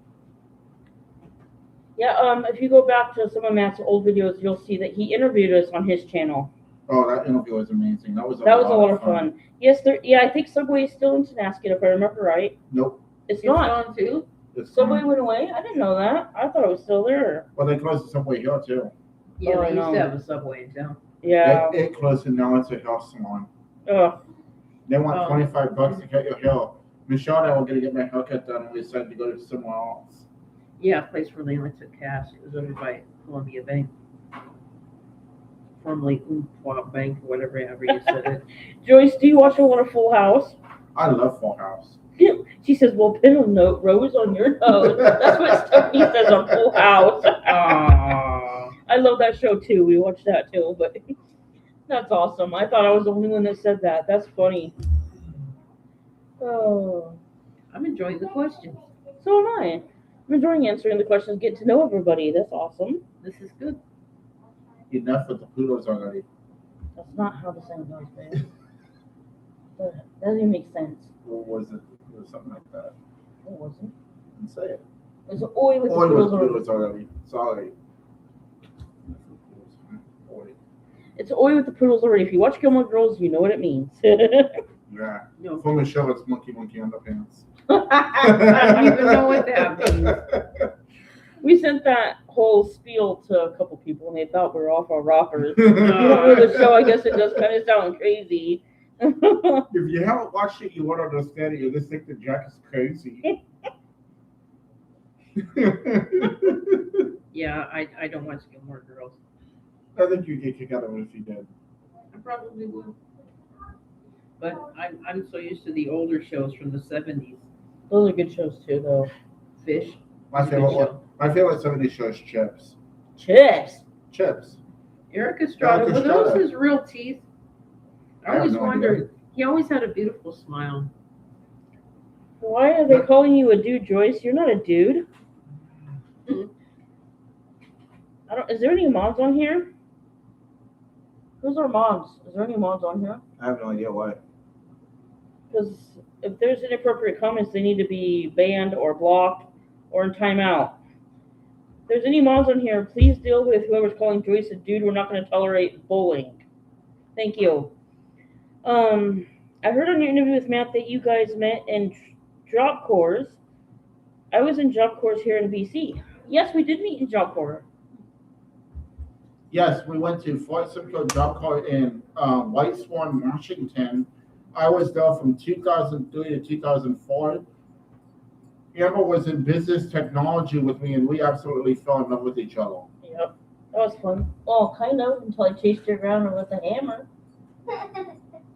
Yeah, if you go back to some of Matt's old videos, you'll see that he interviewed us on his channel. Oh, that interview was amazing. That was a That was a lot lot of fun. Yes, I think Subway is still in Tenasket, if I remember right. Nope. It's It's not. gone too. It's Subway gone. went away? I didn't know that. I thought it was still there. Well, they closed the Subway here too. Yeah, Oh, I they used know. to have a Subway in town. Yeah. It closed and now it's a hair salon. Ugh. They want Oh. $25 to cut your hair. Michelle and I were going to get my haircut done and we decided to go to somewhere else. Yeah, a place where they only took cash. It was over by Columbia Bank. Formerly Umpqua Bank, or whatever you said it. Joyce, do you watch a lot of Full House? I love Full House. She says, well, pin a note, rose on your nose. That's what Stephanie says on Full House. Aww. I love that show too. We watched that too, but that's awesome. I thought I was the only one that said that. That's funny. Oh, I'm enjoying the questions. so am I. I'm enjoying answering the questions, getting to know everybody. That's awesome. This is good. Enough with the poodles already. That's not how the saying goes, man. But that doesn't even make sense. What was it? It was something like that. It wasn't. And say it. It's oi with the Oi with poodles the already. poodles already. Sorry. Oi. It's oi with the poodles already. If you watch Gilmore Girls, you know what it means. Yeah. No. For Michelle, it's monkey underpants. I don't even know what that means. We sent that whole spiel to a couple people and they thought we were off our rockers. If You don't know the show, I guess it does kind of sound crazy. you haven't watched it, you won't understand it. You just think that Jack is crazy. Yeah, I don't watch Gilmore Girls. I think you'd get kicked out of it if you did. I probably would. But I'm so used to the older shows from the 70s. Those are good shows too, though. Fish. My Good favorite show. my favorite 70s show is Chips. Chips. Chips. Eric Estrada, Eric were those Estrada. his real teeth? I I have always no wondered. He always had a beautiful smile. Why are they calling you a dude, Joyce? You're not a dude. Mhm. Is there any moms on here? Who's our moms? Is there any moms on here? I have no idea why. Because if there's inappropriate comments, they need to be banned or blocked or in timeout. If there's any moms on here, please deal with whoever's calling Joyce a dude. We're not going to tolerate bullying. Thank you. I heard on your interview with Matt that you guys met in Job Corps. I was in Job Corps here in BC. Yes, we did meet in Job Corps. Yes, we went to Fort Simcoe Job Corps in White Swan, Washington. I was there from 2003 to 2004. Amber was in business technology with me, and we absolutely fell in love with each other. Yep. That was fun. Well, kind of, until I chased you around with a hammer.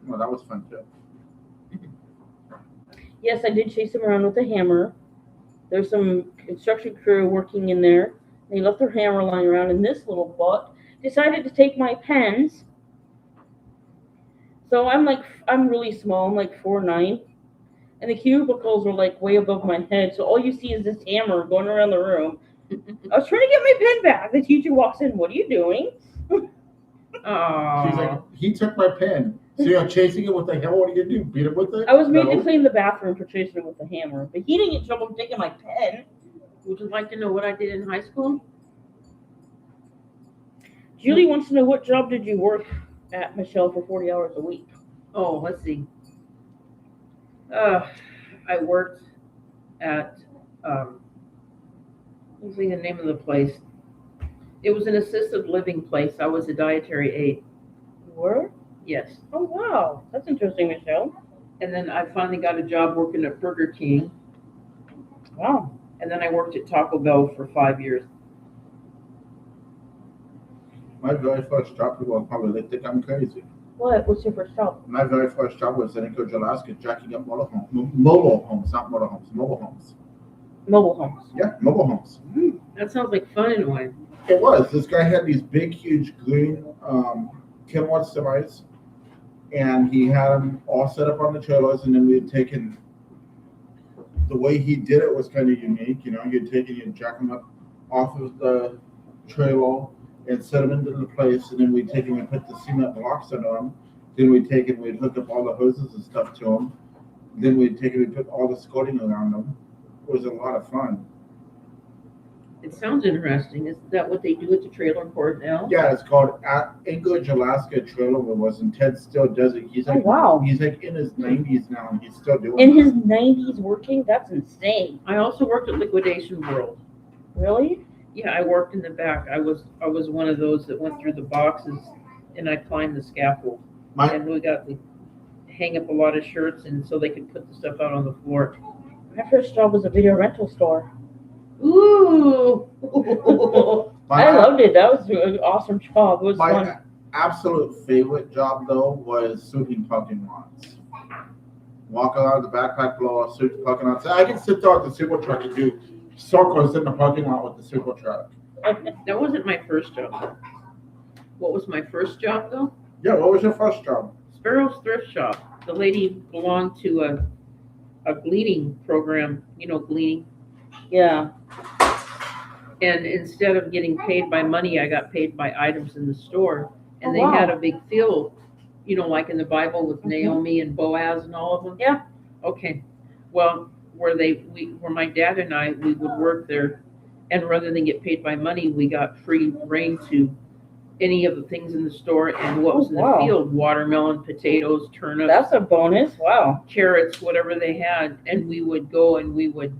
Well, that was fun too. Yes, I did chase him around with a hammer. There's some construction crew working in there. They left their hammer lying around, and this little butt decided to take my pens. So I'm really small. I'm like 4'9", and the cubicles are like way above my head. So all you see is this hammer going around the room. I was trying to get my pen back. The teacher walks in. What are you doing? She's like, Oh, he took my pen. So you're chasing it with the hammer. What are you gonna do? Beat him with it? I was made to No. clean the bathroom for chasing it with a hammer, but he didn't get in trouble for taking my pen. would you like to know what I did in high school? Julie wants to know what job did you work at, Michelle, for 40 hours a week? Oh, let's see. I worked at, what's the name of the place? It was an assisted living place. I was a dietary aide. You were? Yes. Oh, wow. That's interesting, Michelle. And then I finally got a job working at Burger King. Wow. And then I worked at Taco Bell for 5 years. My very first job, people probably think I'm crazy. What? What's your first job? My very first job was in Anchorage, Alaska, jacking up mobile homes, not motorhomes, mobile homes. Mobile homes. Yeah, mobile homes. That sounds like fun in a way. It was. This guy had these big, huge green Kenworth semis, and he had them all set up on the trailers, and then we had taken. The way he did it was kind of unique. You know, you'd take it and jack them up off of the trailer and set them into the place, and then we'd take them and put the cement blocks under them. Then we'd take it and we'd hook up all the hoses and stuff to them. Then we'd take it and put all the skirting around them. It was a lot of fun. It sounds interesting. Is that what they do at the trailer court now? Yeah, it's called Anchorage, Alaska Trailer Wars, and Ted still does it. He's like, Oh, wow. He's like in his 90s now, and he's still doing In it. his 90s working? That's insane. I also worked at Liquidation World. Really? Yeah, I worked in the back. I was one of those that went through the boxes and I climbed the scaffold. My And we got to hang up a lot of shirts and so they could put the stuff out on the floor. My first job was a video rental store. Ooh. I loved it. That was an awesome job. It was my fun. absolute favorite job though was sweeping parking lots. Walk around the backpack blower, sweep the parking lot. So I can sit there at the super truck and do circles in the parking lot with the super truck. That wasn't my first job. What was my first job though? Yeah, what was your first job? Sparrow's Thrift Shop. The lady belonged to a gleaning program, you know, gleaning. Yeah. And instead of getting paid by money, I got paid by items in the store. And Oh, they wow. had a big field, you know, like in the Bible with Mhm. Naomi and Boaz and all of them. Yeah. Okay. Well, where my dad and I, we would work there, and rather than get paid by money, we got free reign to any of the things in the store and what was in the wow. field: watermelon, potatoes, turnips, That's a bonus. Wow. carrots, whatever they had. And we would go and we would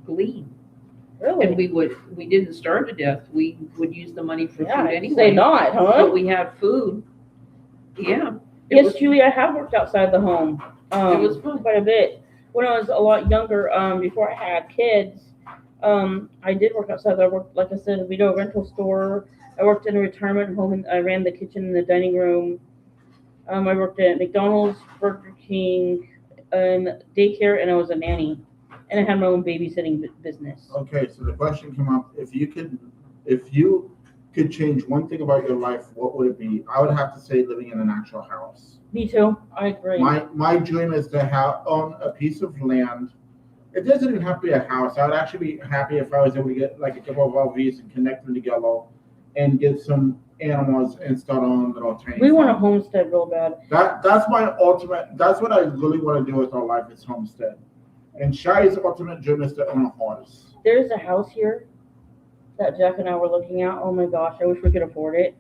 glean. Really? And we didn't starve to death. We would use the money for Yeah, food I'd anyway. say not, huh? But we had food. Yeah. It Yes, was- Julie, I have worked outside the home. It was fun. Quite a bit. When I was a lot younger, before I had kids, I did work outside. I worked, like I said, a video rental store. I worked in a retirement home, and I ran the kitchen and the dining room. I worked at McDonald's, Burger King, daycare, and I was a nanny. And I had my own babysitting business. Okay, so the question came up: if you could change one thing about your life, what would it be? I would have to say living in an actual house. Me too. I agree. My dream is to own a piece of land. It doesn't even have to be a house. I would actually be happy if I was able to get like a couple of RVs and connect them together and get some animals and start on a little tiny We want a farm. homestead real bad. That's my ultimate. That's what I really want to do with our life is homestead. And Shai's ultimate dream is to own a horse. There's a house here that Jack and I were looking at. Oh my gosh, I wish we could afford it.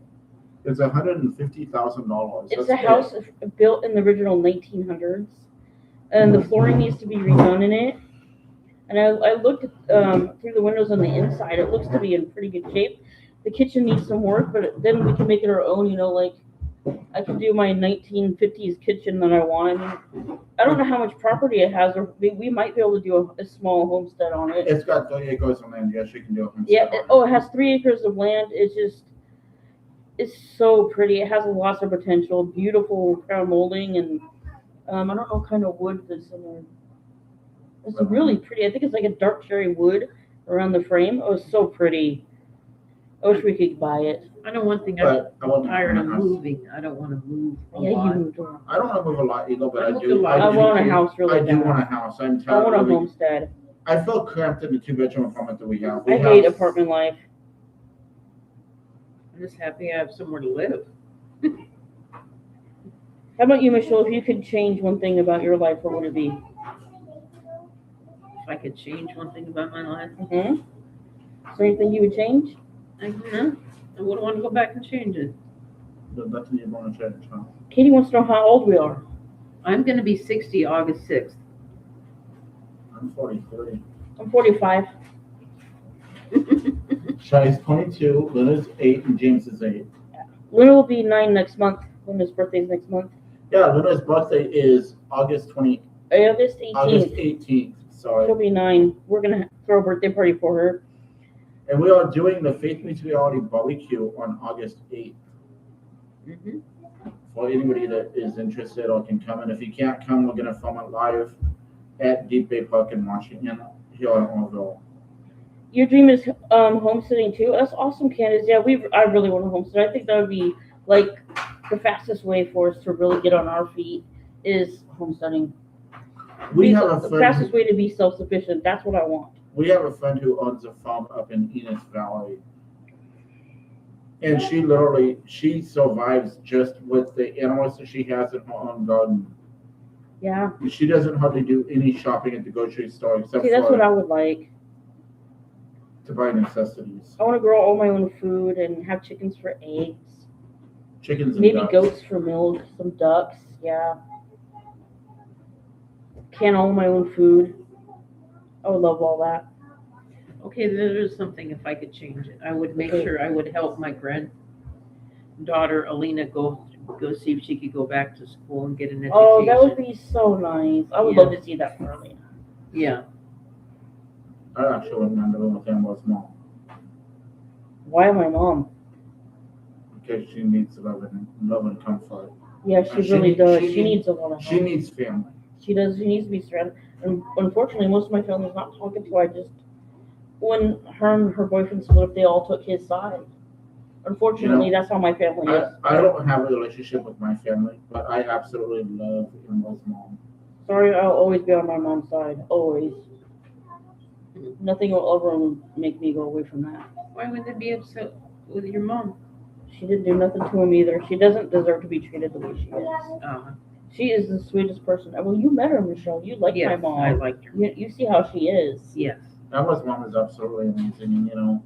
It's $150,000. It's a house built in the original 1900s, and the flooring needs to be redone in it. And I looked through the windows on the inside. It looks to be in pretty good shape. The kitchen needs some work, but then we can make it our own. You know, like I can do my 1950s kitchen that I want. I mean, I don't know how much property it has, or we might be able to do a small homestead on it. It's got 30 acres of land. Yes, you can do a homestead. Yeah. on It has 3 acres of land. It's so pretty. It has lots of potential. Beautiful crown molding, and I don't know what kind of wood that's in there. It's really pretty. I think it's like a dark cherry wood around the frame. It was so pretty. I wish we could buy it. I know one thing, I'm But I want tired of a house. moving. I don't want to move a Yeah, lot. you moved around. I don't want to move a lot either, but I I moved do. a lot. I do want a feel- house really I do bad. want a house. I'm I tired want a of living. homestead. I feel cramped in the 2-bedroom apartment that we have. I hate apartment life. I'm just happy I have somewhere to live. How about you, Michelle? If you could change one thing about your life, what would it be? If I could change one thing about my life, Mm-hmm. Is there anything you would change? I don't know. I wouldn't want to go back and change it. There's nothing you want to change, huh? Katie wants to know how old we are. I'm going to be 60 August 6th. I'm 43. I'm 45. Shai's 22, Luna's 8, and James is 8. Luna will be 9 next month. Luna's birthday's next month. Yeah, Luna's birthday is August 18th. August 18th. Sorry. She'll be 9. We're going to throw a birthday party for her. And we are doing the Faith Meets Reality barbecue on August 8th. Mm-hmm. For anybody that is interested or can come. And if you can't come, we're going to film it live at Deep Bay Park in Washington, here in Orville. Your dream is homesteading too. That's awesome, Candace. Yeah, I really want to homestead. I think that would be like the fastest way for us to really get on our feet is homesteading. We Be have a the friend. fastest way to be self-sufficient. That's what I want. We have a friend who owns a farm up in Enos Valley. And she survives just with the animals that she has in her own garden. Yeah. She doesn't hardly do any shopping at the grocery store except See, that's what for I would like. to buy necessities. I want to grow all my own food and have chickens for eggs. Chickens and Maybe ducks. goats for milk, some ducks. Yeah. Can all my own food. I would love all that. Okay, there is something if I could change it. I would make Okay. sure I would help my granddaughter Alina go see if she could go back to school and get an education. Oh, that would be so nice. I would Yeah. love to see that for Elena. Yeah. I actually wouldn't mind living with Amber's mom Why my mom? because she needs love and comfort. Yeah, she She really need- does. she She need- needs a lot of She help. needs family. She does. She needs to be surrounded. And unfortunately, most of my family's not talking to her. When her and her boyfriend split up, they all took his side. Unfortunately, that's how my family is. I don't have a relationship with my family, but I absolutely love Amber's mom. Sorry, I'll always be on my mom's side. Always. Nothing will ever make me go away from that. Why would they be upset with your mom? She didn't do nothing to him either. She doesn't deserve to be treated the way she is. She is the sweetest person. Well, you met her, Michelle. You like Yes, my mom. I liked her. You see how she is. Yes. Amber's mom is absolutely amazing, and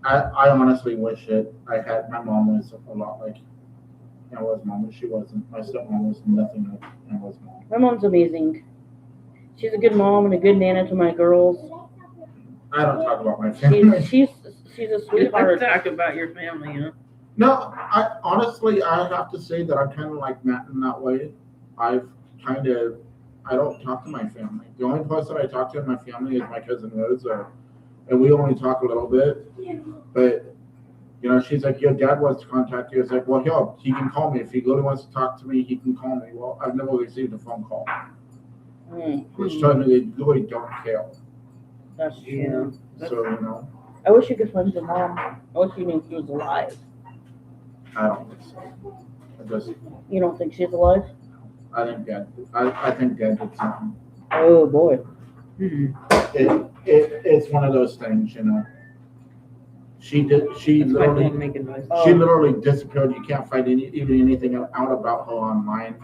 I honestly wish that I had my mom was a lot like Amber's mom, but she wasn't. My stepmom was nothing like Amber's mom. My mom's amazing. She's a good mom and a good nana to my girls. I don't talk about my family. She's a You like to sweetheart. talk about your family, huh? No, I honestly I have to say that I'm kind of like Matt in that way. I don't talk to my family. The only person I talk to in my family is my cousin Rosa, and we only talk a little bit. But she's like, your dad wants to contact you. It's like, well, he can call me if he really wants to talk to me. He can call me. Well, I've never received a phone call, which tells me they really don't care. That's true. Yeah. So I wish you could find your mom. I wish you knew she was alive. I don't think so. You don't think she's alive? I think Dad. I think Dad did something. Oh boy. Hmm. It's one of those things, She That's my literally phone making noise. Oh. She literally disappeared. You can't find even anything out about her online.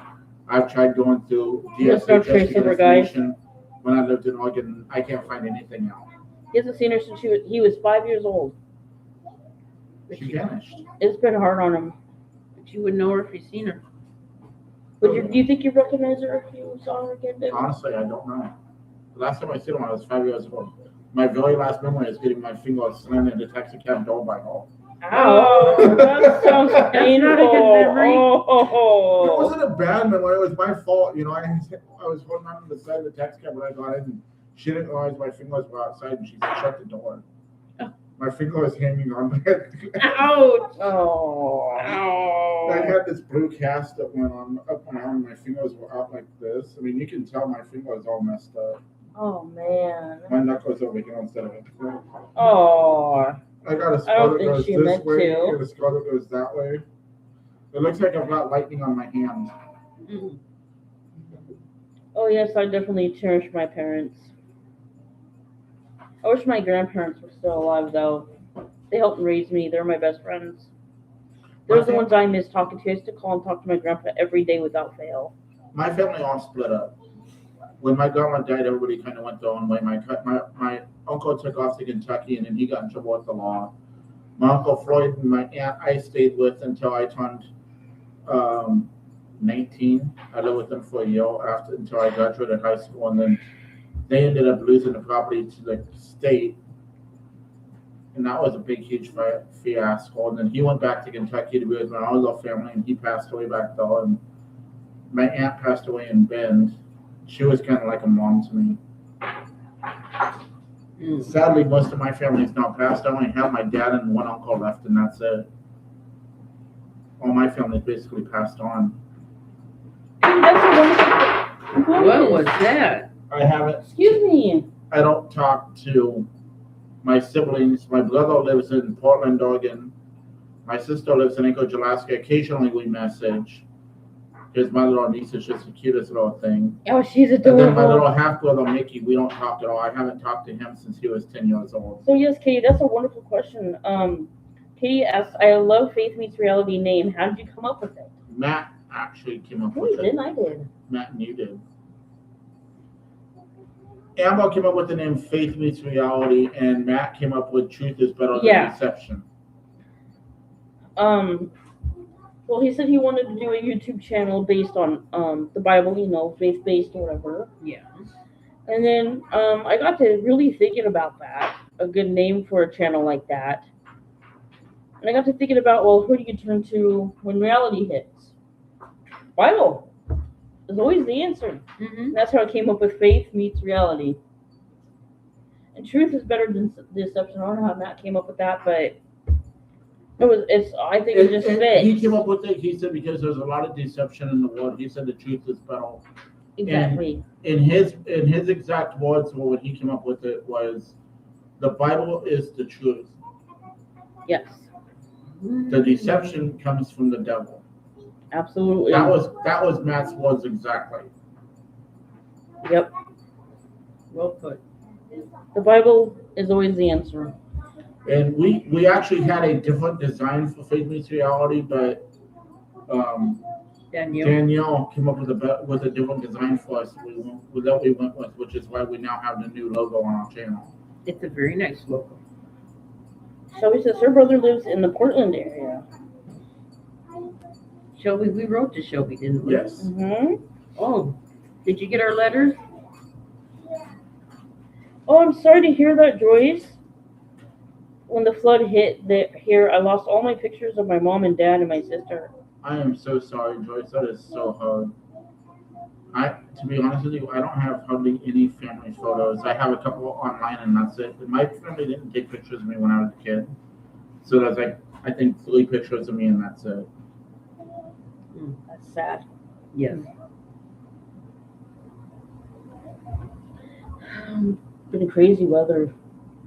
I've tried going through There's no DSHS to trace get of her, guys. information. When I lived in Oregon, I can't find anything out. He hasn't seen her since he was 5 years old. She vanished. It's been hard on him. But you would know her if you seen her. Do you think you'd recognize her if you saw her again, David? Honestly, I don't know. The last time I seen her, I was 5 years old. My very last memory is getting my finger slammed in the taxi cab door by her. Oh, that sounds painful. not a good memory. It Oh. wasn't a bad memory. It was my fault. I was holding on to the side of the taxi cab when I got in. And she didn't realize my fingers were outside, and she shut the door. Oh. My finger was hanging on by it. Ouch! Oh. I Ow! had this blue cast that went on up my arm. My fingers were out like this. I mean, you can tell my finger is all messed up. Oh man. My knuckles over here instead of it. Oh. I got a I scar don't that think goes she this meant way to. and a scar that goes that way. It looks like I've got lightning on my hand. Mm. Oh yes, I definitely cherish my parents. I wish my grandparents were still alive though. They helped raise me. They're my best friends. Those are the ones I miss talking to. I used to call and talk to my grandpa every day without fail. My family all split up. When my grandma died, everybody kind of went their own way. My uncle took off to Kentucky, and then he got in trouble with the law. My uncle Floyd and my aunt I stayed with until I turned 19. I lived with them for a year until I graduated high school, and then they ended up losing the property to the state, and that was a big, huge fiasco. And then he went back to Kentucky to be with my other family, and he passed away back there. And my aunt passed away in Bend. She was kind of like a mom to me. Sadly, most of my family is now passed. I only have my dad and one uncle left, and that's it. All my family basically passed on. What was that? I haven't. Excuse me. I don't talk to my siblings. My brother lives in Portland, Oregon. My sister lives in Anchorage, Alaska. Occasionally we message. His mother-in-law niece is just the cutest little thing. Oh, she's And then my adorable. little half-brother Mickey, we don't talk at all. I haven't talked to him since he was 10 years old. So yes, Katie, that's a wonderful question. Katie asks, I love Faith Meets Reality name. How did you come up with it? Matt actually came up No, with you it. didn't. I did. Matt and you did. Amber came up with the name Faith Meets Reality, and Matt came up with Truth is Better Than Yeah. Deception. Well, he said he wanted to do a YouTube channel based on the Bible, you know, faith-based or whatever. Yeah. And then I got to really thinking about that, a good name for a channel like that. And I got to thinking about, well, who do you turn to when reality hits? Bible is always the answer. Mm-hmm. And that's how I came up with Faith Meets Reality. And Truth is Better Than Deception. I don't know how Matt came up with that, but I think it just And fits. he came up with it. He said because there's a lot of deception in the world. He said the truth is better. Exactly. In his exact words, or what he came up with it was, the Bible is the truth. Yes. The deception comes from the devil. Absolutely. That was Matt's words exactly. Yep. Well put. The Bible is always the answer. And we actually had a different design for Faith Meets Reality, but Danielle came up with a different design for us. We went with, which is why we now have the new logo on our channel. It's a very nice logo. Shelby says her brother lives in the Portland area. Shelby, we wrote to Shelby, didn't we? Yes. Mm-hmm. Oh, did you get our letters? Oh, I'm sorry to hear that, Joyce. When the flood hit here, I lost all my pictures of my mom and dad and my sister. I am so sorry, Joyce. That is so hard. To be honest with you, I don't have hardly any family photos. I have a couple online, and that's it. But my family didn't take pictures of me when I was a kid. So there's I think 3 pictures of me, and that's it. That's sad. Yes. Been crazy weather.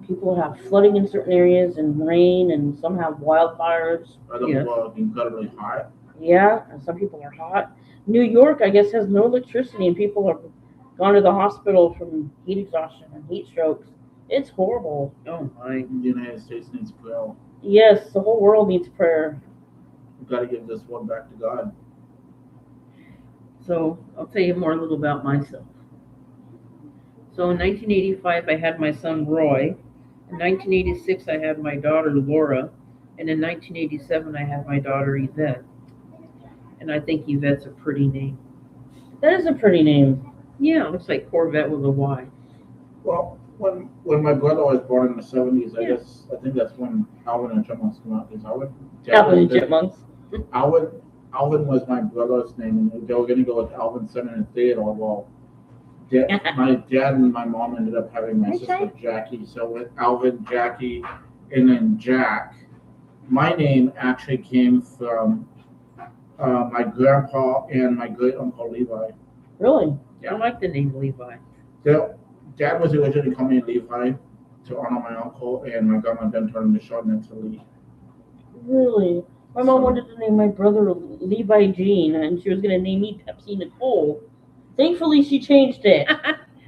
People have flooding in certain areas and rain, and some have wildfires. Others Yes. were incredibly hot. Yeah, and some people are hot. New York, I guess, has no electricity, and people have gone to the hospital from heat exhaustion and heat strokes. It's horrible. Oh my. The United States needs prayer. Yes, the whole world needs prayer. We've got to give this one back to God. So I'll tell you more a little about myself. So in 1985, I had my son Roy. In 1986, I had my daughter Laura. And in 1987, I had my daughter Yvette. And I think Yvette's a pretty name. That is a pretty name. Yeah, it looks like Corvette with a Y. Well, when my brother was born in the 70s, Yeah. I think that's when Alvin and Chipmunks came out. Because Alvin and Chipmunks. Alvin was my brother's name, and they were going to go with Alvin Son and Theodore. Well, my dad and my mom ended up having my sister Jackie. So with Alvin, Jackie, and then Jack, my name actually came from my grandpa and my great uncle Levi. Really? Yeah. I like the name Levi. Dad was originally called me Levi to honor my uncle, and my grandma then turned him to shorten it to Lee. Really? My mom wanted to name my brother Levi Jean, and she was going to name me Pepsi Nicole. Thankfully, she changed it.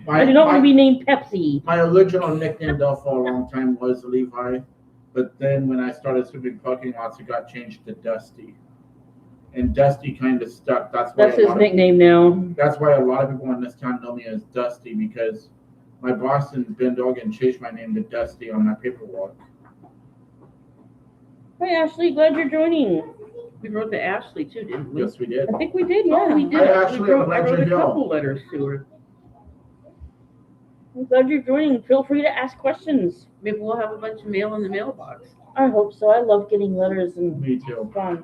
I did not want to be named Pepsi. My original nickname, though, for a long time was Levi, but then when I started sweeping parking lots, it got changed to Dusty. And Dusty kind of stuck. That's That's his nickname now. That's why a lot of people in this town know me as Dusty, because my boss in Bend, Oregon changed my name to Dusty on my paperwork. Hi, Ashley. Glad you're joining. We wrote to Ashley too, didn't we? Yes, we did. I think we did, yeah. Oh, we did. I actually I glad wrote you're a here. couple letters to her. I'm glad you're joining. Feel free to ask questions. Maybe we'll have a bunch of mail in the mailbox. I hope so. I love getting letters and Me too. fun.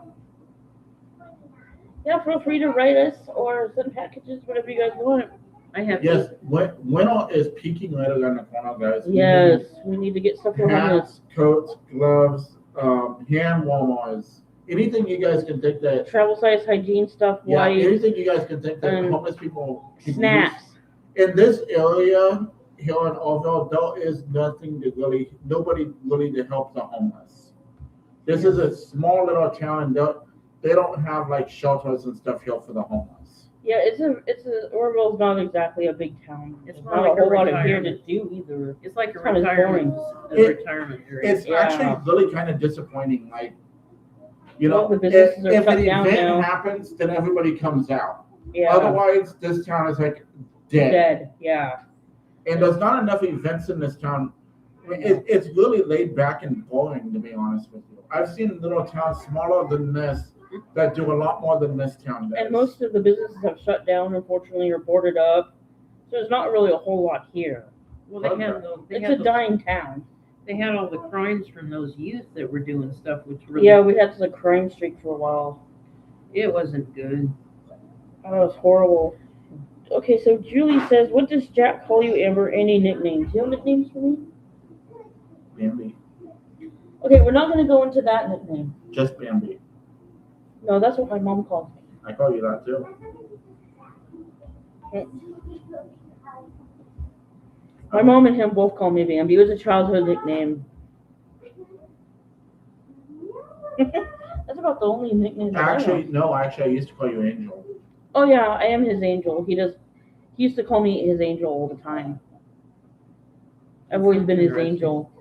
Yeah, feel free to write us or send packages, whatever you guys want. I have Yes, when is peeking letters on the corner, guys? Yes, we need to get stuff for homeless. Hats, coats, gloves, hand warmers, anything you guys can think that. Travel size hygiene stuff, Yeah, wipes, anything you guys can think that and homeless people can use. snaps. In this area here in Orville, there is nobody really to help the homeless. This is a small little town, and they don't have like shelters and stuff here for the homeless. Yeah, Orville's not exactly a big town. It's There's more not like a whole a lot of here to retirement. do either. It's like a Kinda retirement, boring. retirement area. It's Yeah. actually really kind of disappointing. Like, you Well, know, the businesses are if shut an down event now. happens, then everybody comes out. Yeah, Otherwise, this town is like dead. dead. Yeah, And there's not enough events in this town. I mean, it's really laid back and boring, to be honest with you. I've seen little towns smaller than this that do a lot more than this town does. and most of the businesses have shut down, unfortunately, or boarded up. So there's not really a whole lot here. Well, they had It's a dying town. they had all the crimes from those youth that were doing stuff, which really Yeah, we had the crime streak for a while. it wasn't good. Oh, it was horrible. Okay, so Julie says, what does Jack call you, Amber? Any nicknames? Do you have nicknames for me? Bambi. Okay, we're not going to go into that nickname. Just Bambi. No, that's what my mom calls me. I call you that too. My mom and him both call me Bambi. It was a childhood nickname. That's about the only nickname I know. Actually, I used to call you Angel. Oh yeah, I am his angel. He used to call me his angel all the time. I've always been his angel.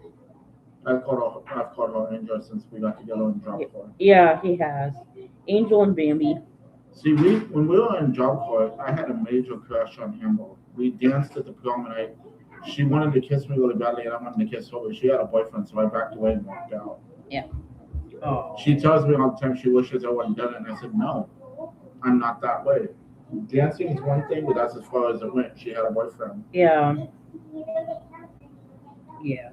I've called her Angel since we got together in Job Corps. Yeah, he has. Angel and Bambi. See, when we were in Job Corps, I had a major crush on Amber. We danced at the prom, and she wanted to kiss me really badly, and I wanted to kiss her, but she had a boyfriend, so I backed away and walked out. Oh, She tells me all the time she wishes I wasn't done it, and I said, no, I'm not that way. Dancing is one thing, but that's as far as it went. She had a boyfriend. Yeah. yeah.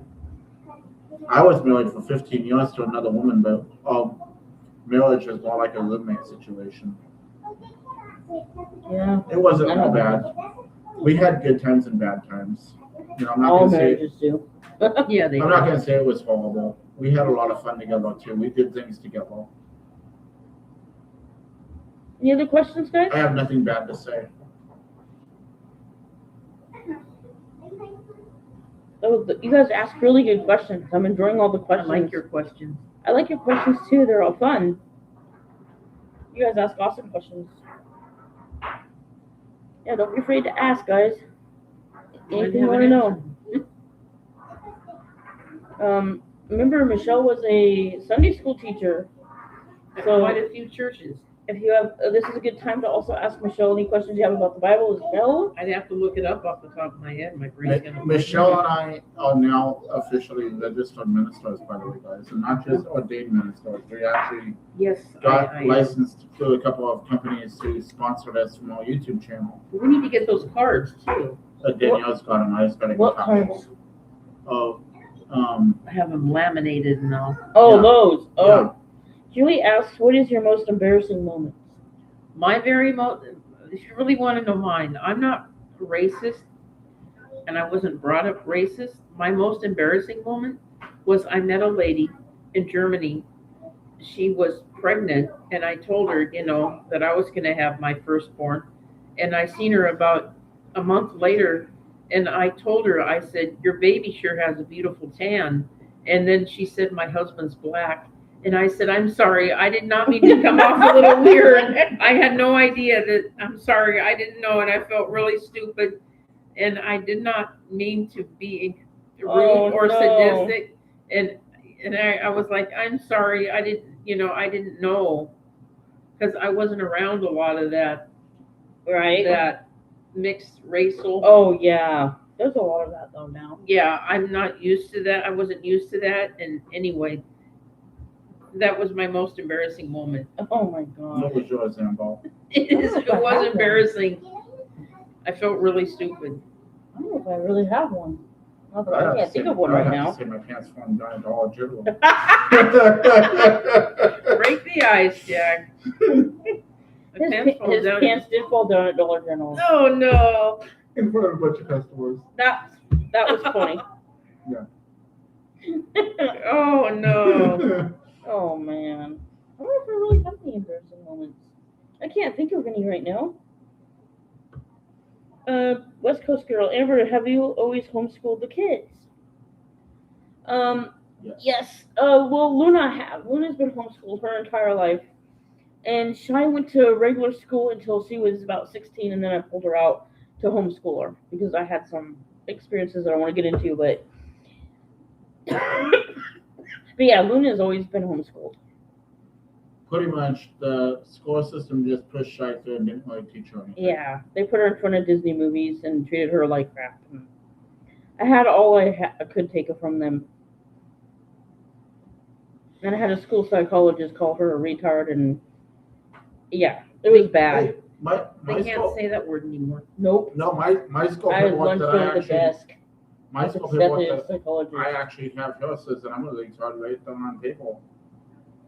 I was married for 15 years to another woman, but marriage is more like a roommate situation. Yeah. It wasn't all bad. We had good times and bad times. You know, I'm not All gonna say marriages do. Yeah, they I'm not gonna say it was horrible. We had a lot of fun together too. We did things together. Any other questions, guys? I have nothing bad to say. You guys ask really good questions. I'm enjoying all the I questions. like your questions. I like your questions too. They're all fun. You guys ask awesome questions. Yeah, don't be afraid to ask, guys. Anything you want to know. Remember, Michelle was a Sunday school teacher. At So- quite a few churches. If you have, this is a good time to also ask Michelle any questions you have about the Bible as well. I'd have to look it up off the top of my head. My brain's gonna. Michelle and I are now officially registered ministers, by the way, guys, and not just ordained ministers. We actually Yes, got I licensed to a couple of companies to sponsor us from our YouTube channel. we need to get those cards too. Danielle's got them. I just got to What get cards? Oh, I have them laminated and all. Oh, Yeah. those. Oh. yeah. Julie asks, what is your most embarrassing moment? My very most, if you really want to know mine, I'm not racist and I wasn't brought up racist. My most embarrassing moment was I met a lady in Germany. She was pregnant and I told her, that I was going to have my firstborn. And I seen her about a month later and I told her, I said, your baby sure has a beautiful tan. And then she said, my husband's black. And I said, I'm sorry, I did not mean to come off a little weird. I had no idea that, I'm sorry, I didn't know, and I felt really stupid. And I did not mean to be rude Oh, or no. sadistic. And And I was like, I'm sorry, I didn't know, because I wasn't around a lot of that Right? mixed racial. Oh yeah. There's a lot of that though now. Yeah, I'm not used to that. I wasn't used to that. And anyway, that was my most embarrassing moment. Oh my god. What was yours, Annabelle? It was embarrassing. I felt really stupid. I don't know if I really have one. Not that I can't think of one right I now. have to say my pants falling down at Dollar General. Break the ice, Jack. My pants fall His down. pants did fall down at Dollar General. Oh no. In front of a bunch of customers. That was funny. Oh no. Oh man. I wonder if I really have any embarrassing moments. I can't think of any right now. West Coast girl, Amber, have you always homeschooled the kids? Yes. Well, Luna's been homeschooled her entire life, and Shai went to regular school until she was about 16, and then I pulled her out to homeschool her because I had some experiences that I want to get into, but yeah, Luna's always been homeschooled. Pretty much, the school system just pushed Shy through and didn't really teach her anything. Yeah, they put her in front of Disney movies and treated her like crap. I had all I could take from them. And I had a school psychologist call her a retard, and yeah, it was bad. Hey, my They can't school, say that word anymore. Nope. no, my school I was paperwork lunched that I over the actually, desk. my With school a paperwork that psychologist. I actually have here says that I'm a retard right down on paper.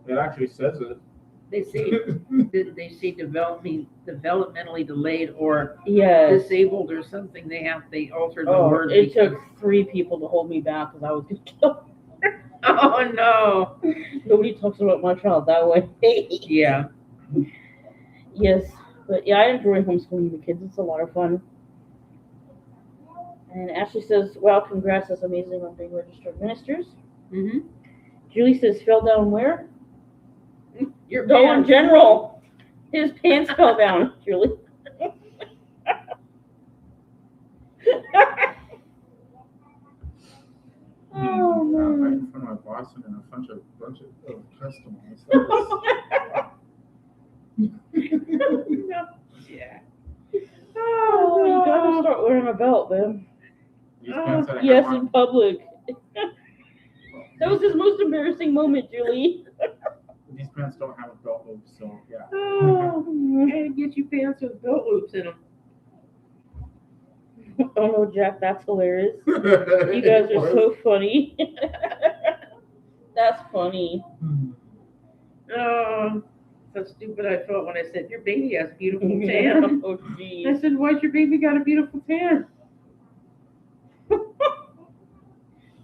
It actually says it. They say developmentally delayed or Yes. disabled or something. They altered the Oh, word. it because- took 3 people to hold me back because I was gonna kill. Oh no. Nobody talks about my child that way. Yeah. Yes, but yeah, I enjoy homeschooling the kids. It's a lot of fun. And Ashley says, "Wow, congrats! That's amazing on being registered ministers." Mhm. Julie says, "Fell down where?" Your Dollar pants. General. His pants fell down, Julie. Oh Right man. in front of my boss and a bunch of customers. That was- Yeah. Oh, you gotta start wearing a belt, man. These pants that I have Yes, on- in public. That was his most embarrassing moment, Julie. These pants don't have a belt loop, so yeah. Oh, hey, get you pants with belt loops in them. Oh no, Jack, that's hilarious. You guys are so funny. That's funny. Oh, so stupid I felt when I said your baby has a beautiful tan. Oh I geez. said, why's your baby got a beautiful tan?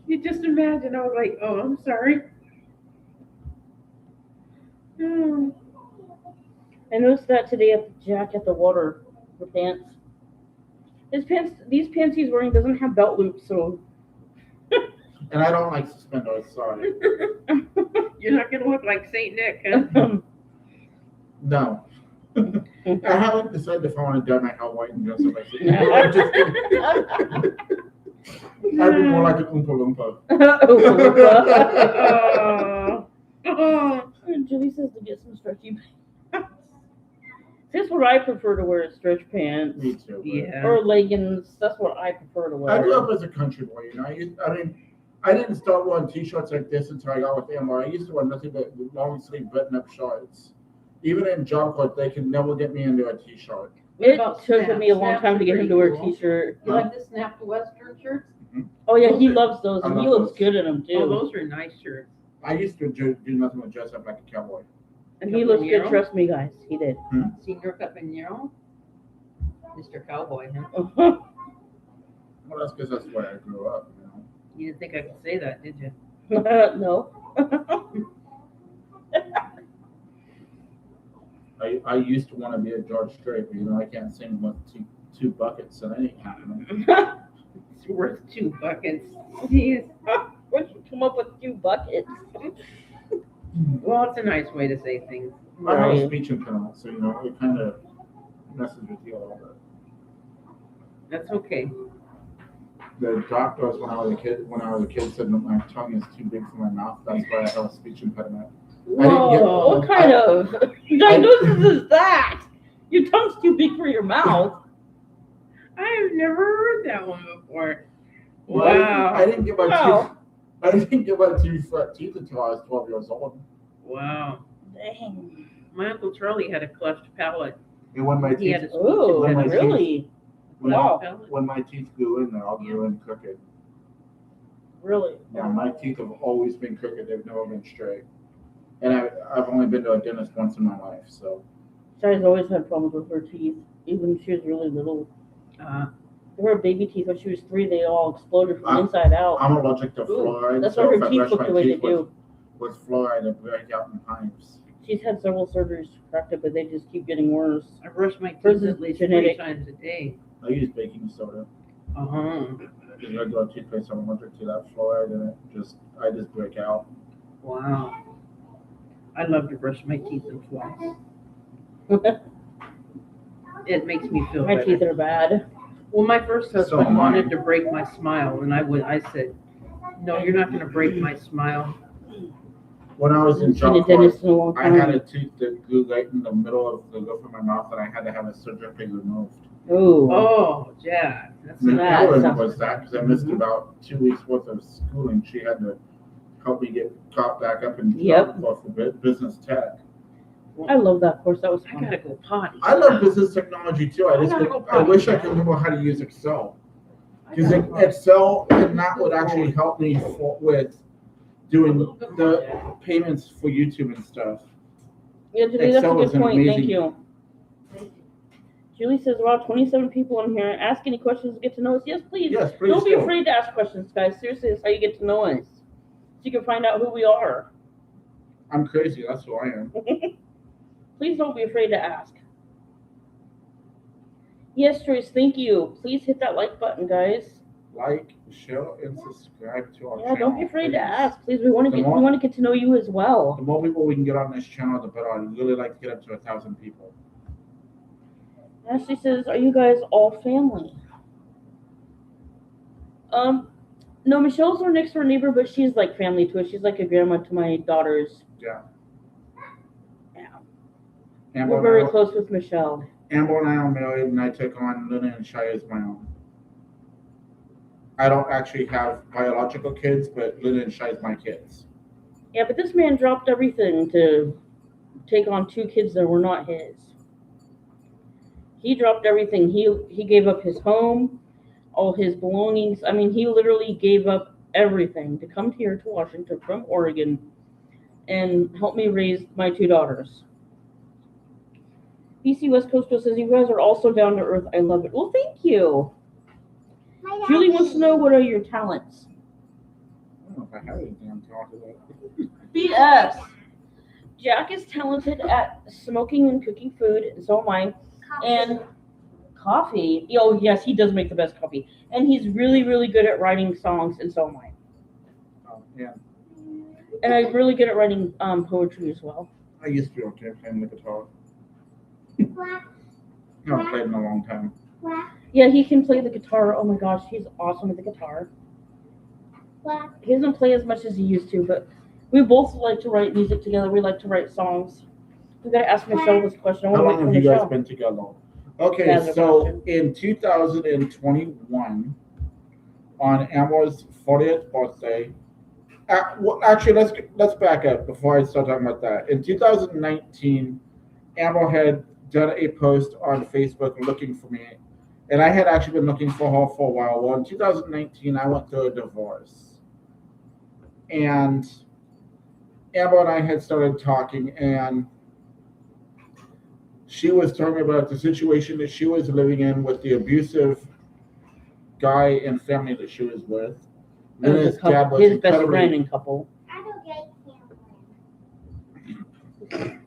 You just imagine. I was like, oh, I'm sorry. Oh. I noticed that today at Jack at the water, the pants. These pants he's wearing doesn't have belt loops, so And I don't like suspenders, sorry. You're not going to look like St. Nick, huh? No. I haven't decided if I want to dye my hair white and dress up like St. I'm just kidding. I'd be more like an Oompa Loompa. Oh. Julie says to get some stretchy pants. That's what I prefer to wear is stretch pants. Me too. But Yeah. Or leggings. That's what I prefer to wear. I grew up as a country boy, you know. I didn't start wearing t-shirts like this until I got with Amber. I used to wear nothing but long sleeve button-up shorts. Even in job court, they could never get me into a t-shirt. It about took snaps? me a long Snaps time are to get him pretty to wear a cool. t-shirt. You like the snapped Western shirts? Oh yeah, he Those are- loves those, I and he love looks those. good in them too. Oh, those are nice shirts. I used to do nothing but dress up like a cowboy. And he looks good. Compañero? Trust me, guys. He did. Senior Compañero? Mr. Cowboy, huh? Well, that's because that's where I grew up, you know. You didn't think I could say that, did you? No. I used to want to be a George Strait, but you know I can't sing with two buckets, so that ain't happening. It's worth 2 buckets. Jeez. Where'd you come up with 2 buckets? Well, it's a nice way to say things. I have a Right. speech impediment, so you know it kind of messes with you a little bit. That's okay. The doctors when I was a kid said that my tongue is too big for my mouth. That's why I have a speech impediment. Whoa, what kind of diagnosis is that? Your tongue's too big for your mouth. I've never heard that one before. Well, Wow. I didn't get my Wow. teeth. I didn't get my teeth until I was 12 years old. Wow. Dang. My Uncle Charlie had a cleft palate. And when my He teeth had a speech Oh, When my impediment. really? when, Wow. when my teeth grew in, they all grew in crooked. Really? Yeah, my teeth have always been crooked. They've never been straight. And I've only been to a dentist once in my life, so. Shai's always had problems with her teeth, even when she was really little. Her baby teeth, when she was 3, they all exploded from inside out. I'm allergic to Ooh, fluoride. that's so why if her I teeth brush look my the way they teeth do. with fluoride, they break out in pipes. She's had several surgeries to correct it, but they just keep getting worse. I brush my Hers teeth is at least genetic. 3 times a day. I use baking soda. Uh-huh. Because regular toothpaste, I'm allergic to that fluoride, and I just break out. Wow. I love to brush my teeth and floss. It makes me feel My better. teeth are bad. Well, my first husband am I. wanted to break my smile, and I said, no, you're not going to break my smile. When I was in I've seen a job corps, dentist in a long I time. had a tooth that grew right in the middle of the roof of my mouth, and I had to have it surgically removed. Ooh. Oh, Jack. That's And that Ellen sounds- was that because I missed about 2 weeks worth of schooling. She had to help me get caught back up in Yep. job corps for business tech. I love that course. That was I fun. gotta go potty. I love business technology too. I gotta go I potty. wish I could remember how to use Excel. I Because gotta go potty. Excel and that would actually help me with doing the payments for YouTube and stuff. Yeah, Julie, that's a Excel is good an point. Thank amazing- you. Julie says, wow, 27 people in here. Ask any questions to get to know us. Yes, please. Yes, please Don't be do. afraid to ask questions, guys. Seriously, that's how you get to know us. So you can find out who we are. I'm crazy. That's who I am. Please don't be afraid to ask. Yes, Joyce, thank you. Please hit that like button, guys. Like, share, and subscribe to our Yeah, channel. don't be afraid to please. ask. Please, we want to The get more- get to know you as well. The more people we can get on this channel, the better. I'd really like to get up to 1,000 people. Ashley says, are you guys all family? No, Michelle's our next door neighbor, but she's like family to us. She's like a grandma to my daughters. Yeah. Yeah. Amber We're very and I- close with Michelle. Amber and I are married, and I took on Luna and Shai as my own. I don't actually have biological kids, but Luna and Shai is my kids. Yeah, but this man dropped everything to take on 2 kids that were not his. He dropped everything. He gave up his home, all his belongings. I mean, he literally gave up everything to come here to Washington from Oregon and help me raise my 2 daughters. BC West Coastal says, you guys are also down to earth. I love it. Well, thank you. My Julie daddy. wants to know, what are your talents? I don't know if I have anything I'm talking about. BS. Jack is talented at smoking and cooking food, and so am I. And coffee. Oh, yes, he does make the best coffee. And he's really, really good at writing songs, and so am I. Yeah, And I'm really good at writing poetry as well. I used to be okay playing the guitar. Quack, I haven't played in a long time. quack, Yeah, he can play the guitar. Oh my gosh, he's awesome at the guitar. quack. He doesn't play as much as he used to, but we both like to write music together. We like to write songs. We gotta ask Michelle this question. I How want to long wait for have you guys Michelle. been together? Okay, Yeah, the so question. in 2021, on Amber's 40th birthday, well, actually, let's back up before I start talking about that. In 2019, Amber had done a post on Facebook looking for me, and I had actually been looking for her for a while. Well, in 2019, I went through a divorce, and Amber and I had started talking, and she was telling me about the situation that she was living in with the abusive guy and family that she was with. And Then his best incredibly- friend and couple. I don't get camera.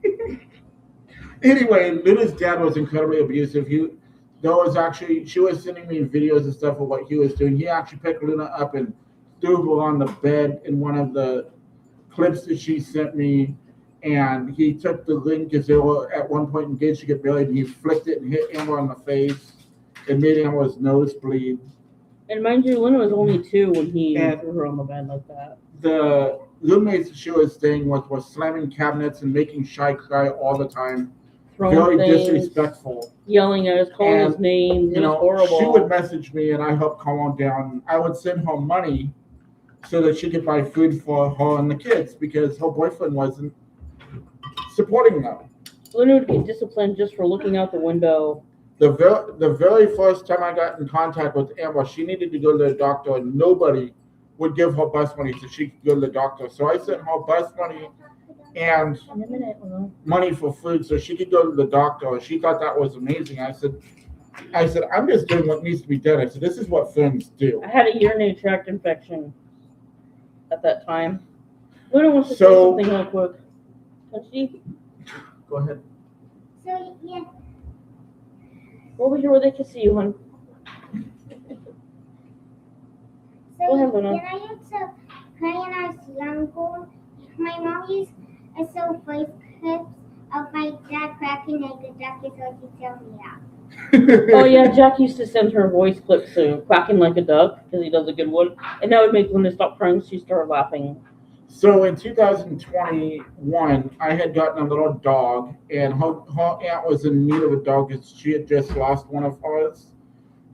Anyway, Luna's dad was incredibly abusive. She was sending me videos and stuff of what he was doing. He actually picked Luna up and threw her on the bed in one of the clips that she sent me. And he took the link because they were at one point engaged to get married, and he flicked it and hit Amber on the face and made Amber's nose bleed. And mind you, Luna was only 2 when he And- threw her on the bed like that. The roommates she was staying with was slamming cabinets and making Shy cry all the time. Throwing Very things, disrespectful. yelling at us, calling us And, names. It You was know, horrible. she would message me and I helped calm her down. I would send her money so that she could buy food for her and the kids because her boyfriend wasn't supporting them. Luna would get disciplined just for looking out the window. The very first time I got in contact with Amber, she needed to go to the doctor, and nobody would give her bus money so she could go to the doctor. So I sent her bus money and In a minute, Luna. money for food so she could go to the doctor. She thought that was amazing. I said, I'm just doing what needs to be done. I said, this is what friends do. I had a urinary tract infection at that time. Luna wants to say So- something real quick. Can she? Go ahead. So yeah, Go over here where they can see you, hon. Go ahead, Luna. when I used to play when I was younger, my mom used to show voice clips of my dad cracking eggs and Jackie so she tell me that. Oh yeah, Jack used to send her voice clips to quacking like a duck because he does a good one, and that would make Luna stop crying. She started laughing. So in 2021, I had gotten a little dog, and her aunt was in need of a dog because she had just lost one of hers.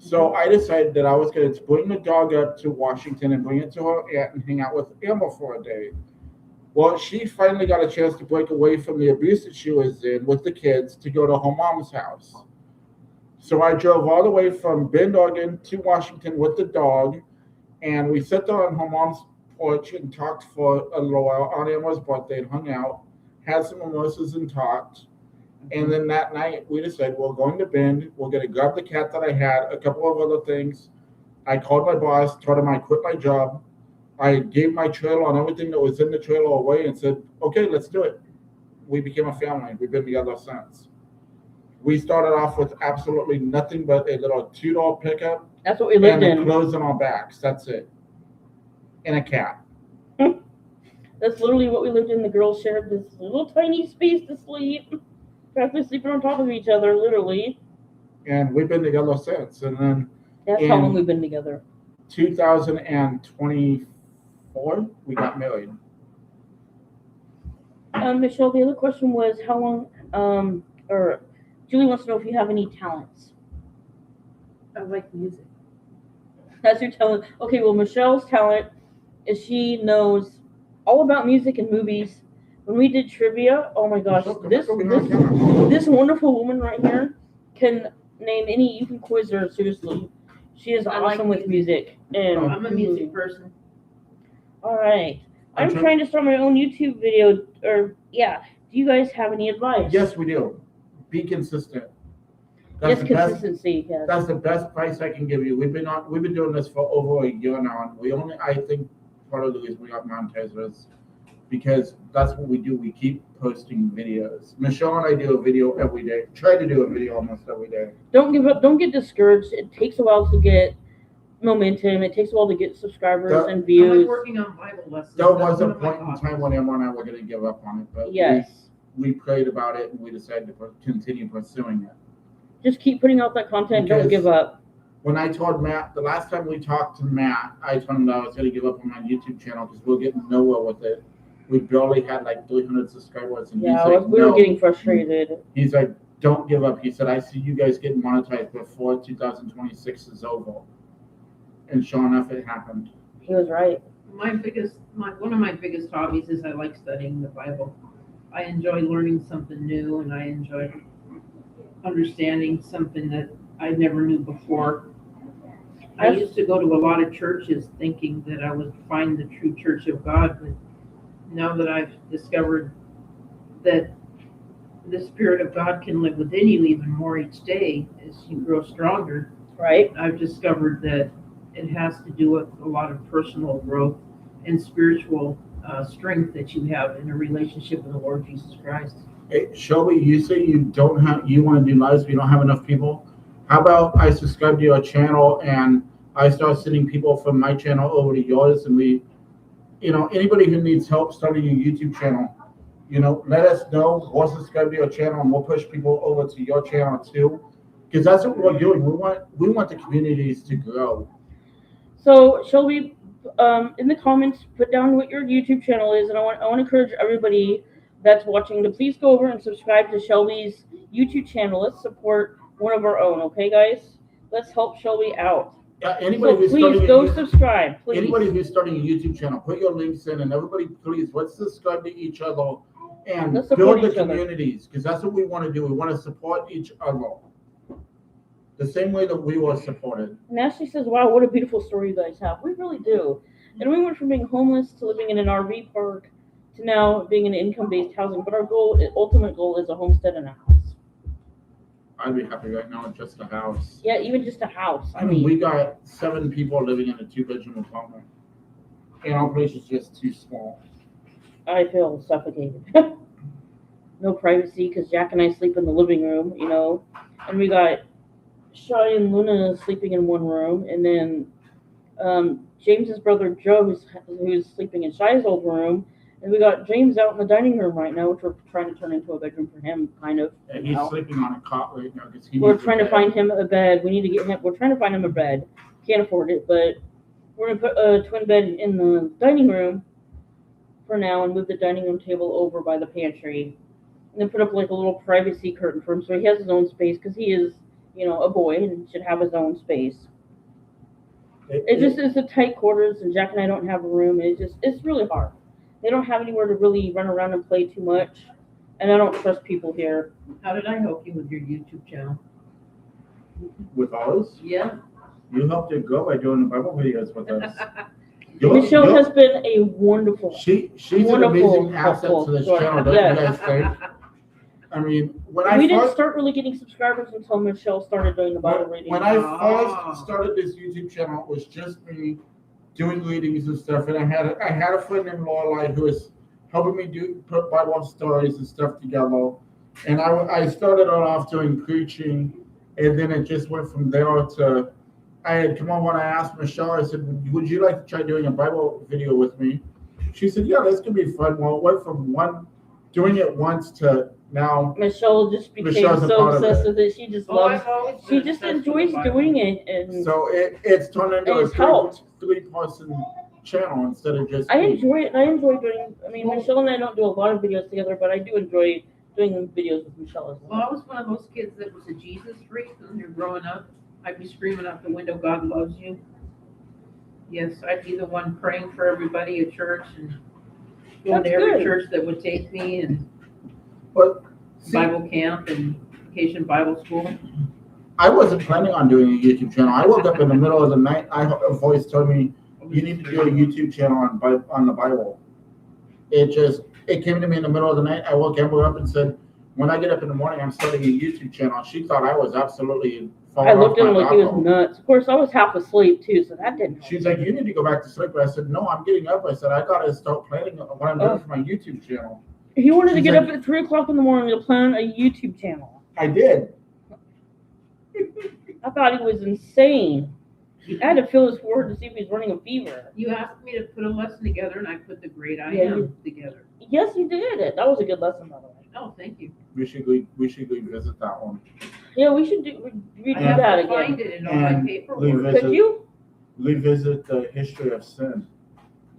So I decided that I was going to bring the dog up to Washington and bring it to her aunt and hang out with Amber for a day. Well, she finally got a chance to break away from the abuse that she was in with the kids to go to her mom's house. So I drove all the way from Bend, Oregon to Washington with the dog, and we sat there on her mom's porch and talked for a little while on Amber's birthday and hung out, had some mimosas and talked. And then that night we decided we're going to Bend. We're going to grab the cat that I had, a couple of other things. I called my boss, told him I quit my job. I gave my trailer and everything that was in the trailer away and said, okay, let's do it. We became a family. We've been together since. We started off with absolutely nothing but a little $2 pickup That's what we lived and the in. clothes on our backs. That's it. And a cat. That's literally what we lived in. The girls shared this little tiny space to sleep. Practically sleeping on top of each other, literally. And we've been together since. And then That's how long And- we've been together. 2024, we got married. Michelle, the other question was how long, or Julie wants to know if you have any talents. I like music. That's your talent. Okay, well, Michelle's talent is she knows all about music and movies. When we did trivia, oh my gosh, this wonderful woman right here can name any. You can quiz her seriously. She is I like awesome with music. And I'm a music person. All right, I'm Okay. trying to start my own YouTube video. Or yeah, do you guys have any advice? Yes, we do. Be consistent. That's Yes, the best. consistency. Yes. That's the best advice I can give you. We've been doing this for over a year now, and I think part of the reason we got monetized was because that's what we do. We keep posting videos. Michelle and I do a video every day. Try to do a video almost every day. Don't give up. Don't get discouraged. It takes a while to get momentum. It takes a while to get subscribers That- and I like views. working on Bible lessons. There That's was a one of my point in hobbies. time when Emma and I were going to give up on it, but Yes. we prayed about it and we decided to continue pursuing it. Just keep putting out that content. Don't Because- give up. When I told Matt, the last time we talked to Matt, I told him that I was going to give up on my YouTube channel because we were getting nowhere with it. We barely had like 300 subscribers, and Yeah, he's like, we were "No." getting frustrated. He's like, "Don't give up." He said, "I see you guys getting monetized before 2026 is over." And sure enough, it happened. He was right. One of my biggest hobbies is I like studying the Bible. I enjoy learning something new, and I enjoy understanding something that I never knew before. I used to go to a lot of churches thinking that I would find the true church of God, but now that I've discovered that the Spirit of God can live within you even more each day as you grow stronger, Right. I've discovered that it has to do with a lot of personal growth and spiritual strength that you have in a relationship with the Lord Jesus Christ. Hey, Shelby, you say you want to do lives, but you don't have enough people. How about I subscribe to your channel and I start sending people from my channel over to yours, and we, anybody who needs help starting a YouTube channel, let us know. We'll subscribe to your channel and we'll push people over to your channel too, because that's what we're doing. We want the communities to grow. So Shelby, in the comments, put down what your YouTube channel is, and I want to encourage everybody that's watching to please go over and subscribe to Shelby's YouTube channel. Let's support one of our own, okay, guys? Let's help Shelby out. Anybody So who's please starting go a, subscribe, please. anybody who's starting a YouTube channel, put your links in, and everybody, please, let's subscribe to each other and Let's support build the each other. communities, because that's what we want to do. We want to support each other the same way that we were supported. And Ashley says, "Wow, what a beautiful story you guys have." We really do. And we went from being homeless to living in an RV park to now being in income-based housing. But our ultimate goal, is a homestead and a house. I'd be happy right now with just a house. Yeah, even just a house. I mean, we got 7 people living in a 2-bedroom apartment, and our place is just too small. I feel suffocated. No privacy because Jack and I sleep in the living room, and we got Shai and Luna sleeping in one room, and then James's brother Joe, who's sleeping in Shai's old room, and we got James out in the dining room right now, which we're trying to turn into a bedroom for him, kind of. And he's sleeping on a cot right now because We're trying to find him a bed. We need to get him. We're trying to find him a bed. Can't afford it, but we're gonna put a twin bed in the dining room for now, and move the dining room table over by the pantry, and then put up like a little privacy curtain for him, so he has his own space because he is, a boy and should have his own space. It just is a tight quarters, and Jack and I don't have a room. It's really hard. They don't have anywhere to really run around and play too much, and I don't trust people here. How did I help you with your YouTube channel? with ours. Yeah. You helped it grow by doing the Bible videos with us. Michelle has been a wonderful. She's wonderful, an amazing asset to this helpful. channel, don't Yes. you guys think? I mean, We didn't start really getting subscribers until Michelle started doing the Bible reading. when I first started this YouTube channel, it was just me doing readings and stuff, and I had a friend named Lorelai who was helping me put Bible stories and stuff together. And I started off doing preaching, and then it just went from there to I had come on when I asked Michelle, I said, would you like to try doing a Bible video with me? She said, yeah, this could be fun. Well, it went from doing it once to now. Michelle just became Michelle's a so part of obsessed it. with it. She just loves. She just enjoys doing it, and So it's turned into a It's helped. three-person channel instead of just I me. enjoy it. I enjoy doing. I mean, Michelle and I don't do a lot of videos together, but I do enjoy doing videos with Michelle as Well, well. I was one of those kids that was a Jesus freak when you're growing up. I'd be screaming out the window, God loves you. Yes, I'd be the one praying for everybody at church and going to That's every good. church that would take me and But see, Bible camp and Vacation Bible School. I wasn't planning on doing a YouTube channel. I woke up in the middle of the night. A voice told me, you need to do a YouTube channel on the Bible. It came to me in the middle of the night. I woke Amber up and said, when I get up in the morning, I'm starting a YouTube channel. She thought I was absolutely falling I off looked at him my like he was backbone. nuts. Of course, I was half asleep too, so that didn't. help. She's like, you need to go back to sleep. But I said, no, I'm getting up. I said, I got to start planning what I'm doing for my YouTube channel. He wanted to She's get like- up at 3:00 in the morning to plan a YouTube channel. I did. I thought he was insane. I had to feel his forehead to see if he's running a fever. You asked me to put a lesson together, and I put the Great I Yeah, Am together. Yes, you did it. That was a good lesson, by the way. Oh, thank you. We should go visit that one. Yeah, we should redo I have that to again. find it in all my And paperwork. Could you? Revisit the history of sin.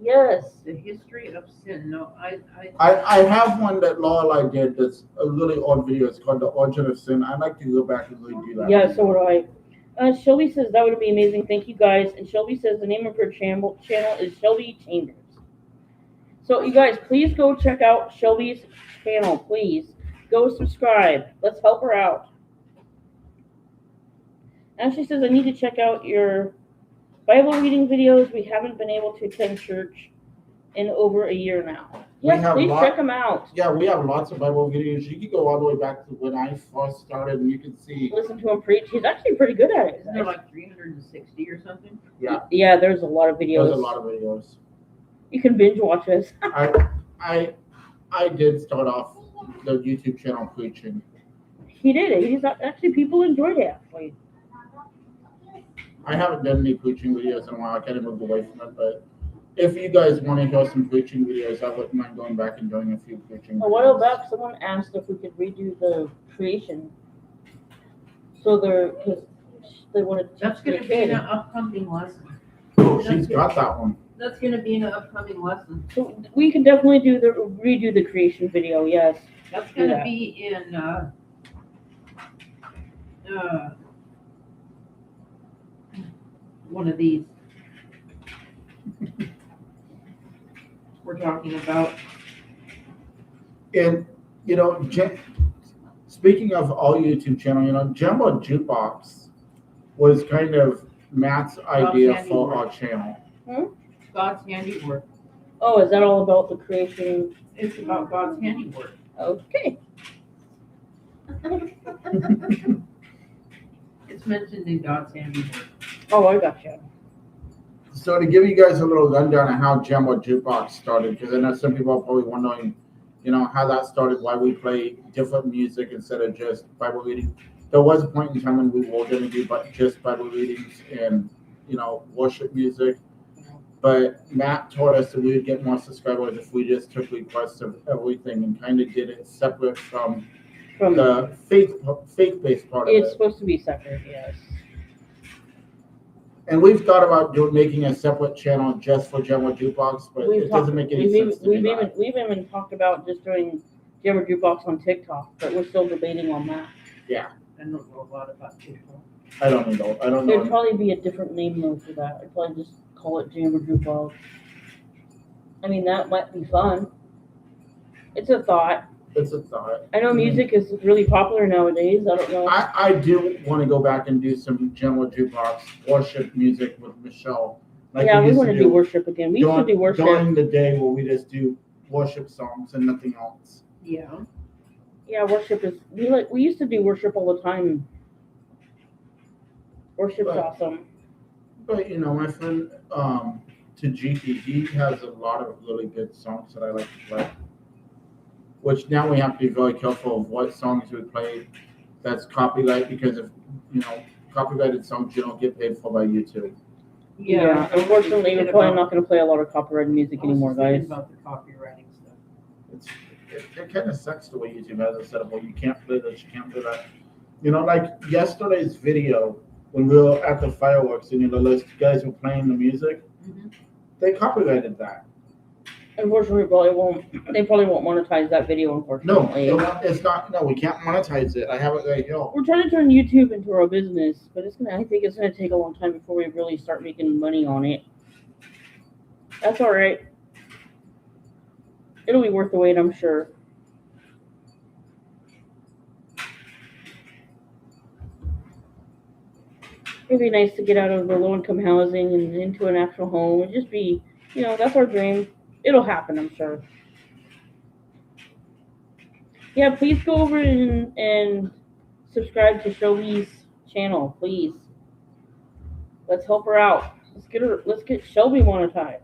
Yes. The history of sin. No, I have one that Lorelai did that's a really odd video. It's called The Origin of Sin. I'd like to go back and redo that. Yeah, so would I. Shelby says that would be amazing. Thank you guys. And Shelby says the name of her channel is Shelby Chambers. So you guys, please go check out Shelby's channel. Please go subscribe. Let's help her out. And she says I need to check out your Bible reading videos. We haven't been able to attend church in over a year now. We Yes, have please lot- check them out. Yeah, we have lots of Bible videos. You can go all the way back to when I first started, and you can see. Listen to him preach. He's actually pretty good at it. isn't there like 360 or something? Yeah, there's a lot of videos. There's a lot of videos. You can binge watch us. I did start off the YouTube channel preaching. He did it. He's actually people enjoyed it. Actually, I haven't done any preaching videos in a while. I kind of moved away from it, but if you guys want to hear some preaching videos, I wouldn't mind going back and doing a few preaching a while videos. back, someone asked if we could redo the creation. So because they wanted to That's teach going to their be an kid. upcoming lesson. Oh, she's got that one. That's gonna be an upcoming lesson. So we can definitely redo the creation video. Yes. That's Do gonna that. be in, one of these. We're talking about. And, you know, speaking of all YouTube channel, you know, Jumbo Jukebox was kind of Matt's idea for our channel. God's handiwork. Oh, is that all about the creation? It's about God's handiwork. Okay. It's mentioned in God's handiwork. Oh, I gotcha. So to give you guys a little rundown of how Jumbo Jukebox started, because I know some people are probably wondering, you know, how that started, why we play different music instead of just Bible reading. There was a point in time when we were going to do just Bible readings and, you know, worship music. But Matt told us that we would get more subscribers if we just took requests of everything and kind of did it separate from the faith-based part of It's it. supposed to be separate, yes. And we've thought about making a separate channel just for Jumbo Jukebox, but it doesn't make any sense to do that. We've even talked about just doing Jammer Jukebox on TikTok, but we're still debating on that. I don't know a lot about TikTok. I don't know. I don't There'd know. probably be a different name though for that. I'd probably just call it Jammer Jukebox. I mean, that might be fun. It's a thought. It's a thought. I know music is really popular nowadays. I don't know. I do want to go back and do some Jumbo Jukebox worship music with Michelle. Like yeah, we used want to do worship again. We used to do worship. during the day where we just do worship songs and nothing else. Yeah. Yeah, worship is we used to do worship all the time. Worship's Right. awesome. But you know, my friend Tajiki, he has a lot of really good songs that I like to play. Which now we have to be very careful of what songs we play that's copyright, because if you know, copyrighted songs you don't get paid for by YouTube. Yeah, unfortunately, we're probably not going to play a lot of copyrighted music anymore, guys. About the copywriting stuff. It kind of sucks the way YouTube has it set up. Well, you can't play this, you can't play that. You know, like yesterday's video when we were at the fireworks and you know, those guys were playing the music. Mhm. They copyrighted that. Unfortunately, they probably won't monetize that video, No, unfortunately. it's not. No, we can't monetize it. I have it right here. We're trying to turn YouTube into our business, but I think it's going to take a long time before we really start making money on it. That's all right. It'll be worth the wait, I'm sure. It'd be nice to get out of the low-income housing and into an actual home. It'd just be, you know, that's our dream. It'll happen, I'm sure. Yeah, please go over and subscribe to Shelby's channel, please. Let's help her out. Let's get Shelby monetized.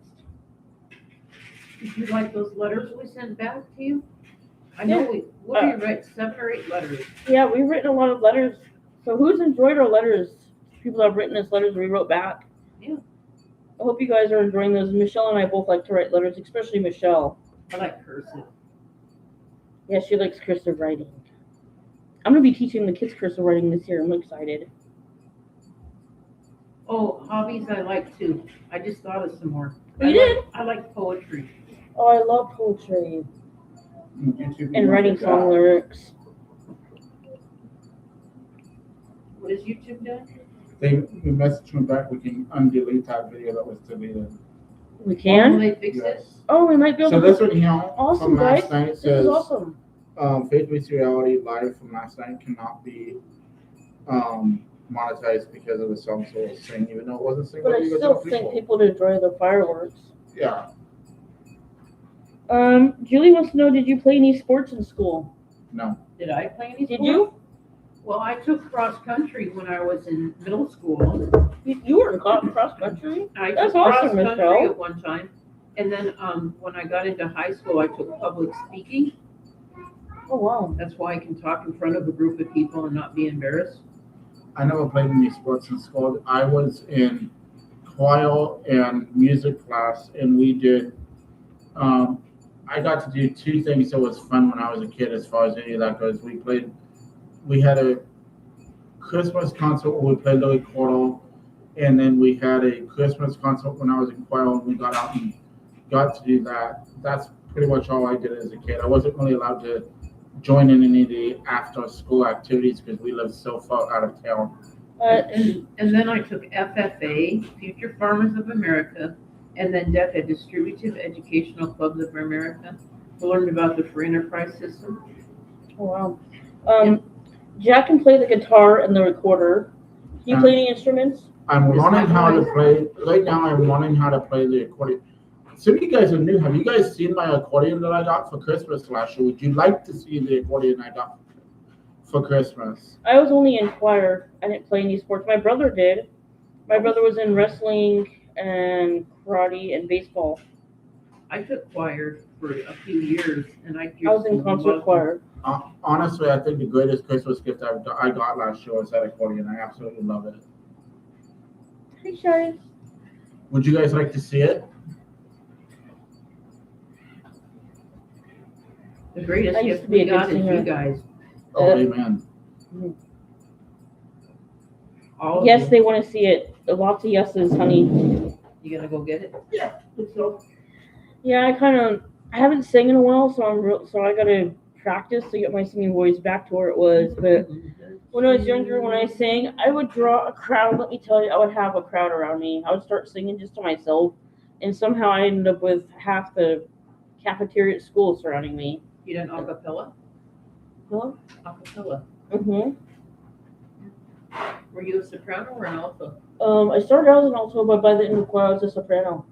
Did you like those letters we sent back to you? I know we write 7 or 8 letters. Yeah, we've written a lot of letters. So who's enjoyed our letters? People that have written us letters we wrote back. Yeah. I hope you guys are enjoying those. Michelle and I both like to write letters, especially Michelle. I like cursive. Yeah, she likes cursive writing. I'm going to be teaching the kids cursive writing this year. I'm excited. Oh, hobbies I like too. I just thought of some more. You did? I like poetry. Oh, I love poetry YouTube and writing song lyrics. What is YouTube doing? They messaged me back. We can undelete that video that was deleted. We Will can? they fix it? Yes. Oh, we might be So able to. this one here Awesome, from last guys. night This is says, awesome. Faith-Based Reality live from last night cannot be monetized because of the song Soul Sing, even though it wasn't sing. But I still think people to enjoy the fireworks. Yeah. Julie wants to know, did you play any sports in school? No. Did I play any Did sports? you? Well, I took cross country when I was in middle school. You were in cross country? I That's took cross awesome, country Michelle. at one time. And then when I got into high school, I took public speaking. Oh, wow. That's why I can talk in front of a group of people and not be embarrassed. I never played any sports in school. I was in choir and music class, and we did. I got to do 2 things that was fun when I was a kid, as far as any of that goes. We had a Christmas concert where we played Louis Cordell, And then we had a Christmas concert when I was in choir, and we got out and got to do that. That's pretty much all I did as a kid. I wasn't really allowed to join in any of the after school activities because we lived so far out of town. And then I took FFA, Future Farmers of America, and then DECA, Distributive Educational Clubs of America. I learned about the free enterprise system. Oh, wow. Jack can play the guitar and the recorder. Do you play any instruments? I'm Is learning that how to right? play. Right now, I'm learning how to play the accordion. Some of you guys are new. Have you guys seen my accordion that I got for Christmas last year? Would you like to see the accordion I got for Christmas? I was only in choir. I didn't play any sports. My brother did. My brother was in wrestling and karate and baseball. I took choir for a few years, and I I was in concert choir. Honestly, I think the greatest Christmas gift I got last year was that accordion. I absolutely love it. Hey, Shari. Would you guys like to see it? The greatest I used gift to be we a good got is singer. you guys. Oh, amen. All of Yes, you. they want to see it. Lots of yeses, honey. You gonna go get it? Yeah, I haven't sang in a while, so I gotta practice to get my singing voice back to where it was. But when I was younger, when I sang, I would draw a crowd. Let me tell you, I would have a crowd around me. I would start singing just to myself, and somehow I ended up with half the cafeteria at school surrounding me. You done acapella? Hello? Acapella. Mm-hmm. Were you a soprano or an alto? I started out as an alto, but by the end of the choir, I was a soprano.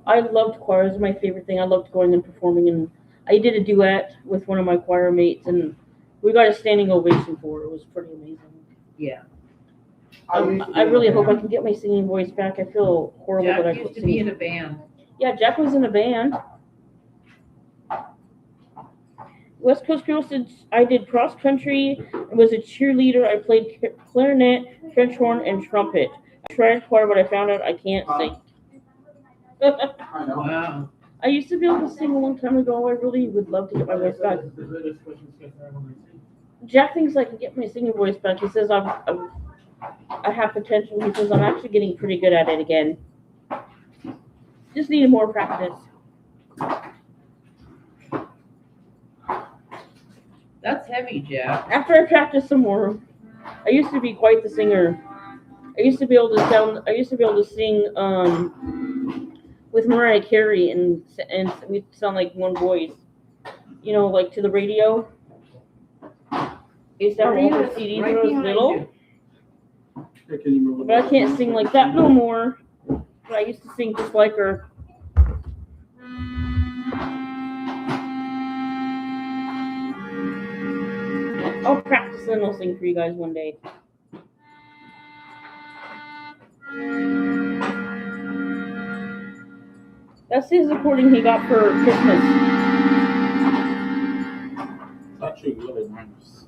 I loved choir. It was my favorite thing. I loved going and performing, and I did a duet with one of my choir mates, and we got a standing ovation for it. It was pretty amazing. Yeah. I really hope I can get my singing voice back. I feel horrible that I Jack quit used to be singing. in a band. Yeah, Jack was in a band. West Coast Girls did. I did cross country. I was a cheerleader. I played clarinet, French horn, and trumpet. I tried choir, but I found out I can't sing. I know. Wow. I used to be able to sing a long time ago. I really would love to get my voice back. Jack thinks I can get my singing voice back. He says I have potential. He says I'm actually getting pretty good at it again. Just need more practice. That's heavy, Jack. After I practice some more, I used to be quite the singer. I used to be able to sing with Mariah Carey, and we'd sound like one voice. You know, like to the radio. I used to have all the CDs when I was behind little. you. Hey, can you move But I can't sing like that no more. But I used to sing just like her. I'll practice and I'll sing for you guys one day. That's his recording he got for Christmas. It's actually really nice.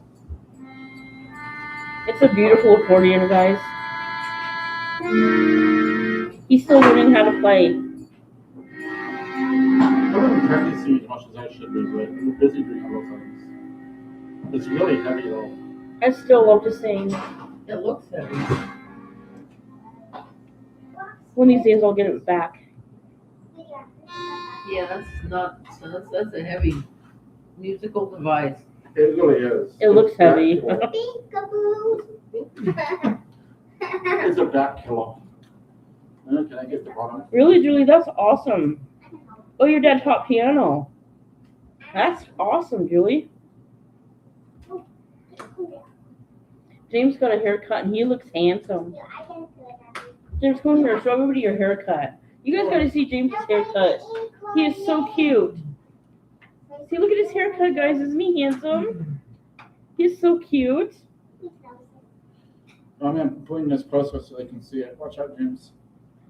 It's a beautiful accordion, guys. He's still learning how to play. I wouldn't practicing as much as I should be, but I'm busy doing other things. It's really heavy though. I still love to sing. It looks heavy. One of these days I'll get it back. Yeah, that's a heavy musical device. It really is. It looks heavy. Peekaboo. It's a back killer. Can I get the bottom? Really, Julie, that's awesome. Oh, your dad taught piano. That's awesome, Julie. James got a haircut and he looks handsome. James, come here. Show everybody your haircut. You guys got to see James's haircut. He is so cute. See, look at his haircut, guys. Isn't he handsome? He's so cute. I'm putting this closer so they can see it. Watch out, James.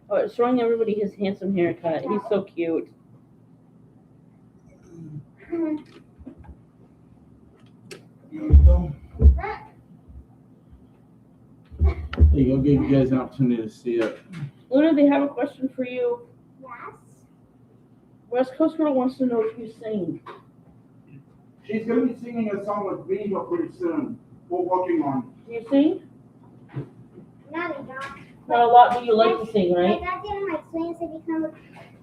Oh, it's showing everybody his handsome haircut. He's so cute. There you go. Give you guys an opportunity to see it. Luna, they have a question for you. Yes. West Coast Girl wants to know if you sing. She's going to be singing a song with me pretty soon. We're working on. Do you sing? Not a lot. Not a lot, but you like to sing, My right? dad didn't like swing to become a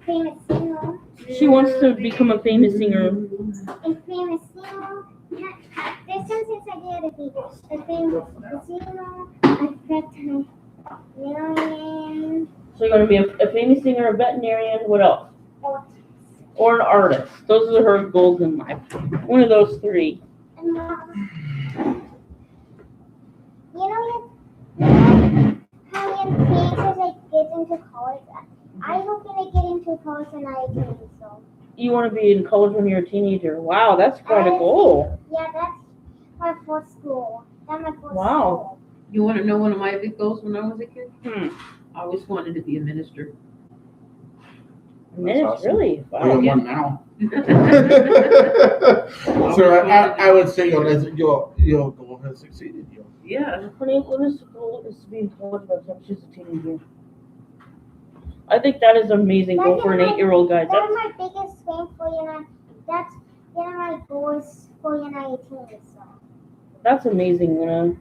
famous singer. She wants to become a famous singer. A famous singer. There's something I did to be a famous singer. A veterinarian. So you're going to be a famous singer, a veterinarian, what else? Or an artist. Those are her goals in life. One of those three. And how many teenagers get into college? I hope they get into college when I get into so. You want to be in college when you're a teenager. Wow, that's quite a goal. Yeah, that's my first school. That's my first Wow. You want to know one of my big goals when I was a kid? Hmm. I always wanted to be a minister. Minutes, awesome. really? We Wow. have one now. Well, So I would say your goal has succeeded. Yeah. Honey, Luna's goal is to be in college by the time she's a teenager. I think that is an amazing goal for an 8-year-old, guys. That's my biggest thing for you. That's my goals for United Teens. So. That's amazing, Luna.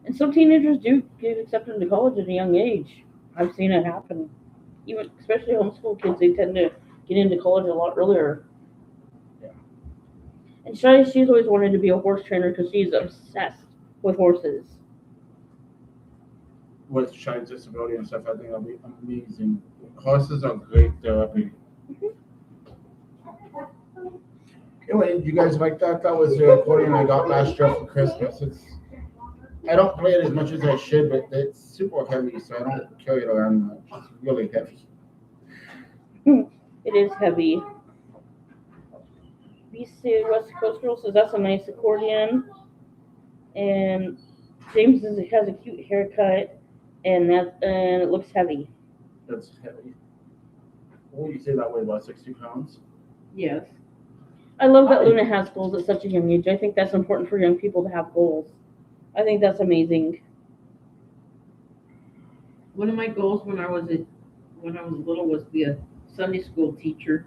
And some teenagers do get accepted into college at a young age. I've seen it happen. Even especially homeschool kids, they tend to get into college a lot earlier. Yeah. And she's always wanted to be a horse trainer because she's obsessed with horses. With child disability and stuff, I think that'll be amazing. Horses are great therapy. Anyway, you guys like that? That was the accordion I got last year for Christmas. I don't play it as much as I should, but it's super heavy, so I don't carry it around much. It's really heavy. It is heavy. BC West Coast Girl says that's a nice accordion. And James has a cute haircut, and it looks heavy. It's heavy. What would you say that weighs about 60 pounds? Yes. I love that Luna has goals at such a young age. I think that's important for young people to have goals. I think that's amazing. One of my goals when I was little was to be a Sunday school teacher,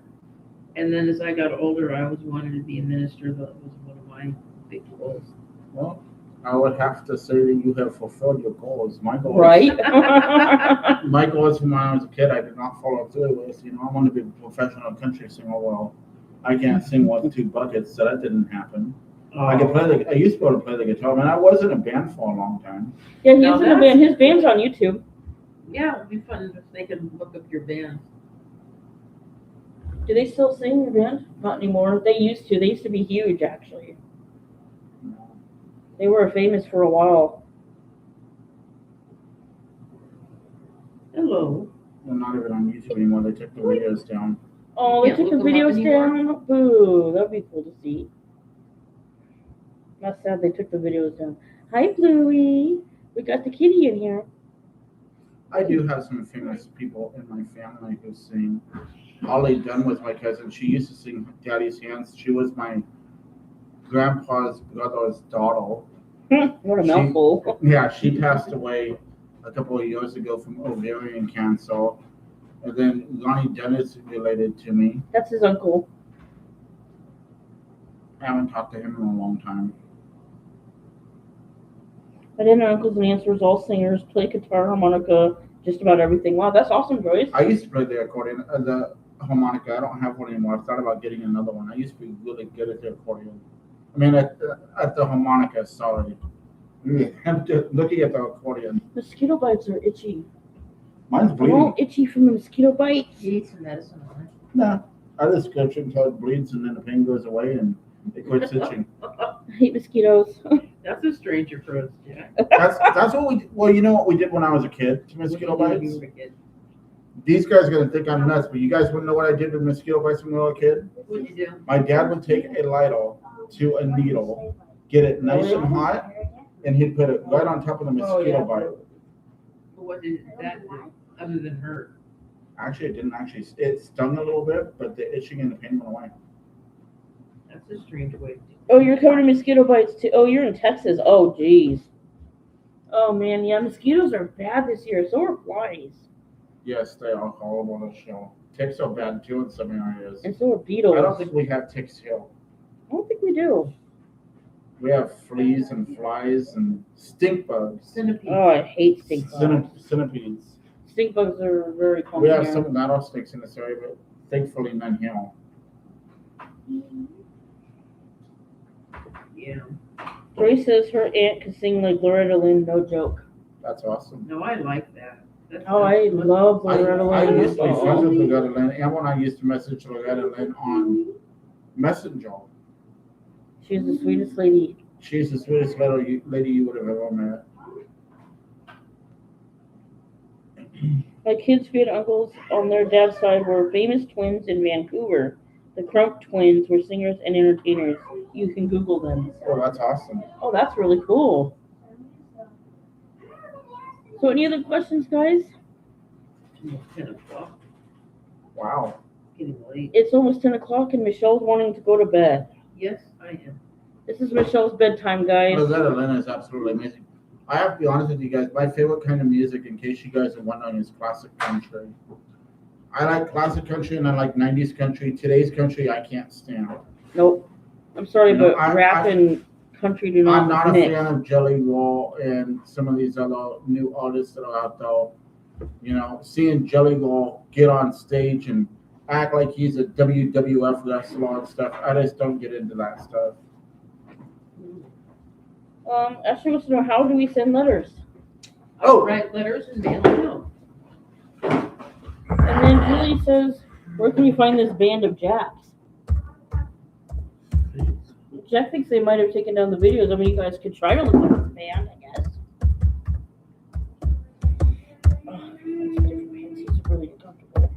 and then as I got older, I always wanted to be a minister. That was one of my big goals. Well, I would have to say that you have fulfilled your goals. My goals, Right? My goals from when I was a kid, I did not follow through with. I want to be a professional country singer. Well, I can't sing with 2 buckets, so that didn't happen. I could play I used to be able to play the guitar, man. I was in a band for a long time. Yeah, he's Now in a band. His band's on YouTube. Yeah, it'd be fun if they could look up your band. Do they still sing, your band? Not anymore. They used to. They used to be huge, actually. They were famous for a while. Hello. They're not even on YouTube anymore. They took the videos down. Oh, they Can't took the look 'em up videos anymore? down? Boo. That'd be cool to see. That's sad they took the videos down. Hi, Bluey. We got the kitty in here. I do have some famous people in my family who sing. Holly Dunn was my cousin. She used to sing Daddy's Hands. She was my grandpa's brother's daughter. What a mouthful. Yeah, she passed away a couple of years ago from ovarian cancer. And then Lonnie Dennis related to me. That's his uncle. I haven't talked to him in a long time. My dad and uncles and aunts were all singers, play guitar, harmonica, just about everything. Wow, that's awesome, Joyce. I used to play the accordion, the harmonica. I don't have one anymore. I thought about getting another one. I used to be really good at the accordion. I mean, at the harmonica, sorry. I'm just looking at the accordion. Mosquito bites are itchy. Mine's I'm bleeding. all itchy from the mosquito bites. You need some medicine on it. Nah, I just scratch it until it bleeds and then the pain goes away and it quits itching. I hate mosquitoes. That's a stranger for us, Jack. That's what we did. Well, you know what we did when I was a kid to mosquito bites? These guys are going to think I'm nuts, but you guys wouldn't know what I did with mosquito bites when I was a kid? What'd you do? My dad would take a lighter to a needle, get it nice and hot, and he'd put it right on top of the mosquito bite. What did that do other than hurt? Actually, it didn't actually. It stung a little bit, but the itching and the pain went away. That's a strange way to do it. Oh, you're covered in mosquito bites too. Oh, you're in Texas. Oh, geez. Oh, man. Yeah, mosquitoes are bad this year. So are flies. Yes, they are horrible to show. Ticks are bad too in some areas. And so are beetles. I don't think we have ticks here. I don't think we do. We have fleas and flies and stink bugs. Centipedes. Oh, I hate stink bugs. Centipedes. Stink bugs are very We common have here. some rattlesnakes in this area, but thankfully none here. Yeah. Joy says her aunt can sing like Loretta Lynn, no joke. That's awesome. No, I like that. Oh, I love I Loretta used Lynn. to be friends with Loretta Lynn. Emma and I used to message Loretta Lynn on Messenger. She's the sweetest lady. She's the sweetest lady you would have ever met. My kids' great uncles on their dad's side were famous twins in Vancouver. The Crump twins were singers and entertainers. You can Google them. Oh, that's awesome. Oh, that's really cool. So, any other questions, guys? Almost 10 o'clock. Wow. Getting late. It's almost 10 o'clock and Michelle's wanting to go to bed. Yes, I am. This is Michelle's bedtime, guys. Loretta Lynn is absolutely amazing. I have to be honest with you guys, my favorite kind of music, in case you guys are wondering, is classic country. I like classic country and I like 90s country. Today's country, I can't stand. Nope. I'm sorry, No, but rap and country do not I'm not a mix. fan of Jelly Roll and some of these other new artists that are out there. You know, seeing Jelly Roll get on stage and act like he's a WWF wrestler and stuff, I just don't get into that stuff. Ashley wants to know, how do we send letters? I write letters and mail them out. And then Julie says, where can you find this band of Jacks? Jack thinks they might have taken down the videos. I mean, you guys could try to look up this band, I guess. Oh, it's really uncomfortable.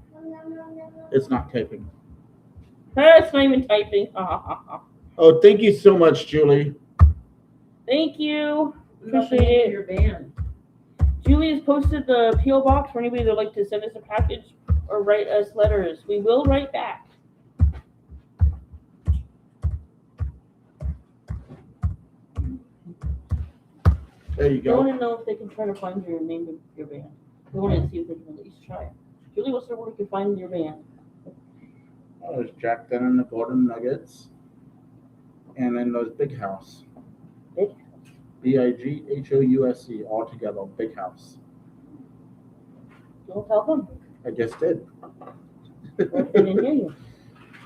It's not typing. It's not even typing. Oh, thank you so much, Julie. Thank you. What about the Appreciate name it. of your band? Julie has posted the P.O. box for anybody that would like to send us a package or write us letters. We will write back. There you They want go. to know if they can try to find your name of your band. They want to see if they can at least try. Julie wants to know where we can find your band. Oh, there's Jack Dunn and the Golden Nuggets. And then there's Big House. Big BIGHOUSE, all together, Big House. Don't tell them. I just did. They didn't hear you.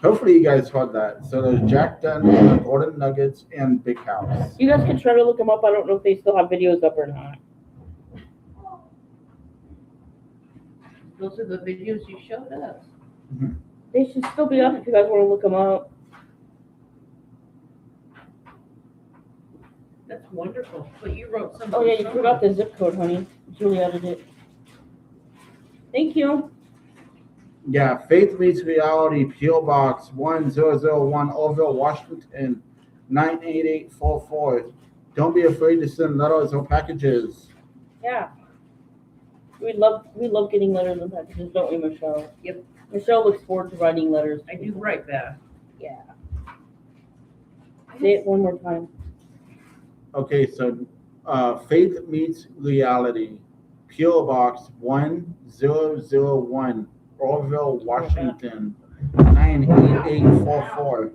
Hopefully you guys heard that. So there's Jack Dunn and the Golden Nuggets and Big House. You guys can try to look them up. I don't know if they still have videos up or not. Those are the videos you showed us. They should still be up if you guys want to look them up. That's wonderful. But you wrote something. Oh, yeah, you forgot the zip code, honey. Julie added it. Thank you. Yeah, Faith Meets Reality, P.O. Box 1001, Orville, Washington, 98844. Don't be afraid to send letters or packages. Yeah. We love getting letters and packages, don't we, Michelle? Yep. Michelle looks forward to writing letters. I do write that. Yeah. Say it one more time. Okay, so Faith Meets Reality, P.O. Box 1001, Orville, Washington, 98844.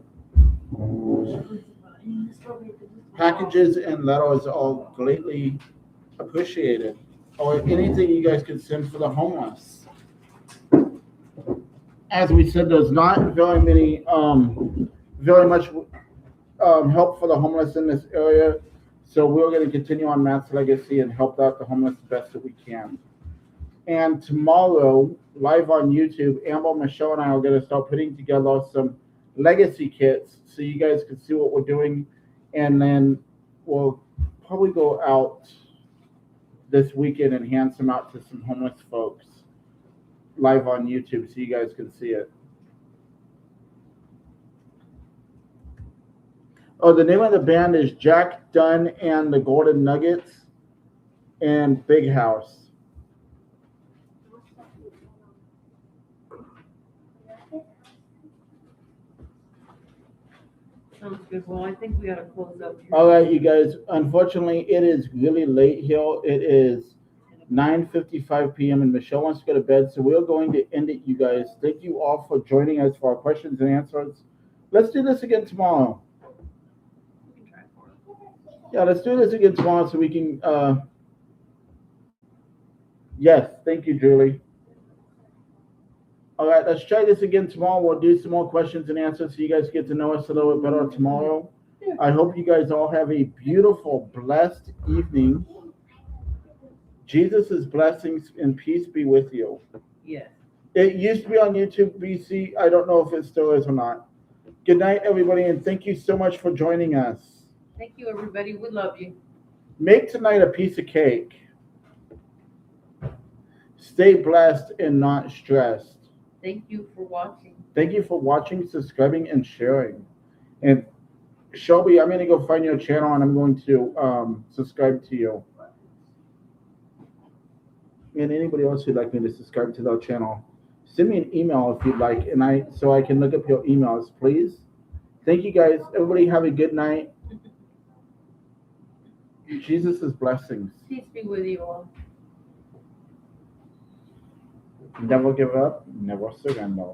Packages and letters are greatly appreciated. Or anything you guys can send for the homeless. As we said, there's not very much help for the homeless in this area. So we're going to continue on Matt's legacy and help out the homeless the best that we can. And tomorrow, live on YouTube, Amber, Michelle, and I are going to start putting together some legacy kits so you guys can see what we're doing. And then we'll probably go out this weekend and hand some out to some homeless folks live on YouTube so you guys can see it. Oh, the name of the band is Jack Dunn and the Golden Nuggets and Big House. Sounds good. Well, I think we ought to close up here. All right, you guys. Unfortunately, it is really late here. It is 9:55 p.m. and Michelle wants to go to bed, so we're going to end it, you guys. Thank you all for joining us for our questions and answers. Let's do this again tomorrow. We can try for it. Yeah, let's do this again tomorrow so we can. Yes, thank you, Julie. All right, let's try this again tomorrow. We'll do some more questions and answers so you guys get to know us a little bit better tomorrow. I hope you guys all have a beautiful, blessed evening. Jesus' blessings and peace be with you. Yes. It used to be on YouTube, BC. I don't know if it still is or not. Good night, everybody, and thank you so much for joining us. Thank you, everybody. We love you. Make tonight a piece of cake. Stay blessed and not stressed. Thank you for watching. Thank you for watching, subscribing, and sharing. And Shelby, I'm going to go find your channel and I'm going to subscribe to you. And anybody else who'd like me to subscribe to their channel, send me an email if you'd like, and so I can look up your emails, please. Thank you guys. Everybody have a good night. Jesus' blessings. Peace be with you all. Never give up, never surrender.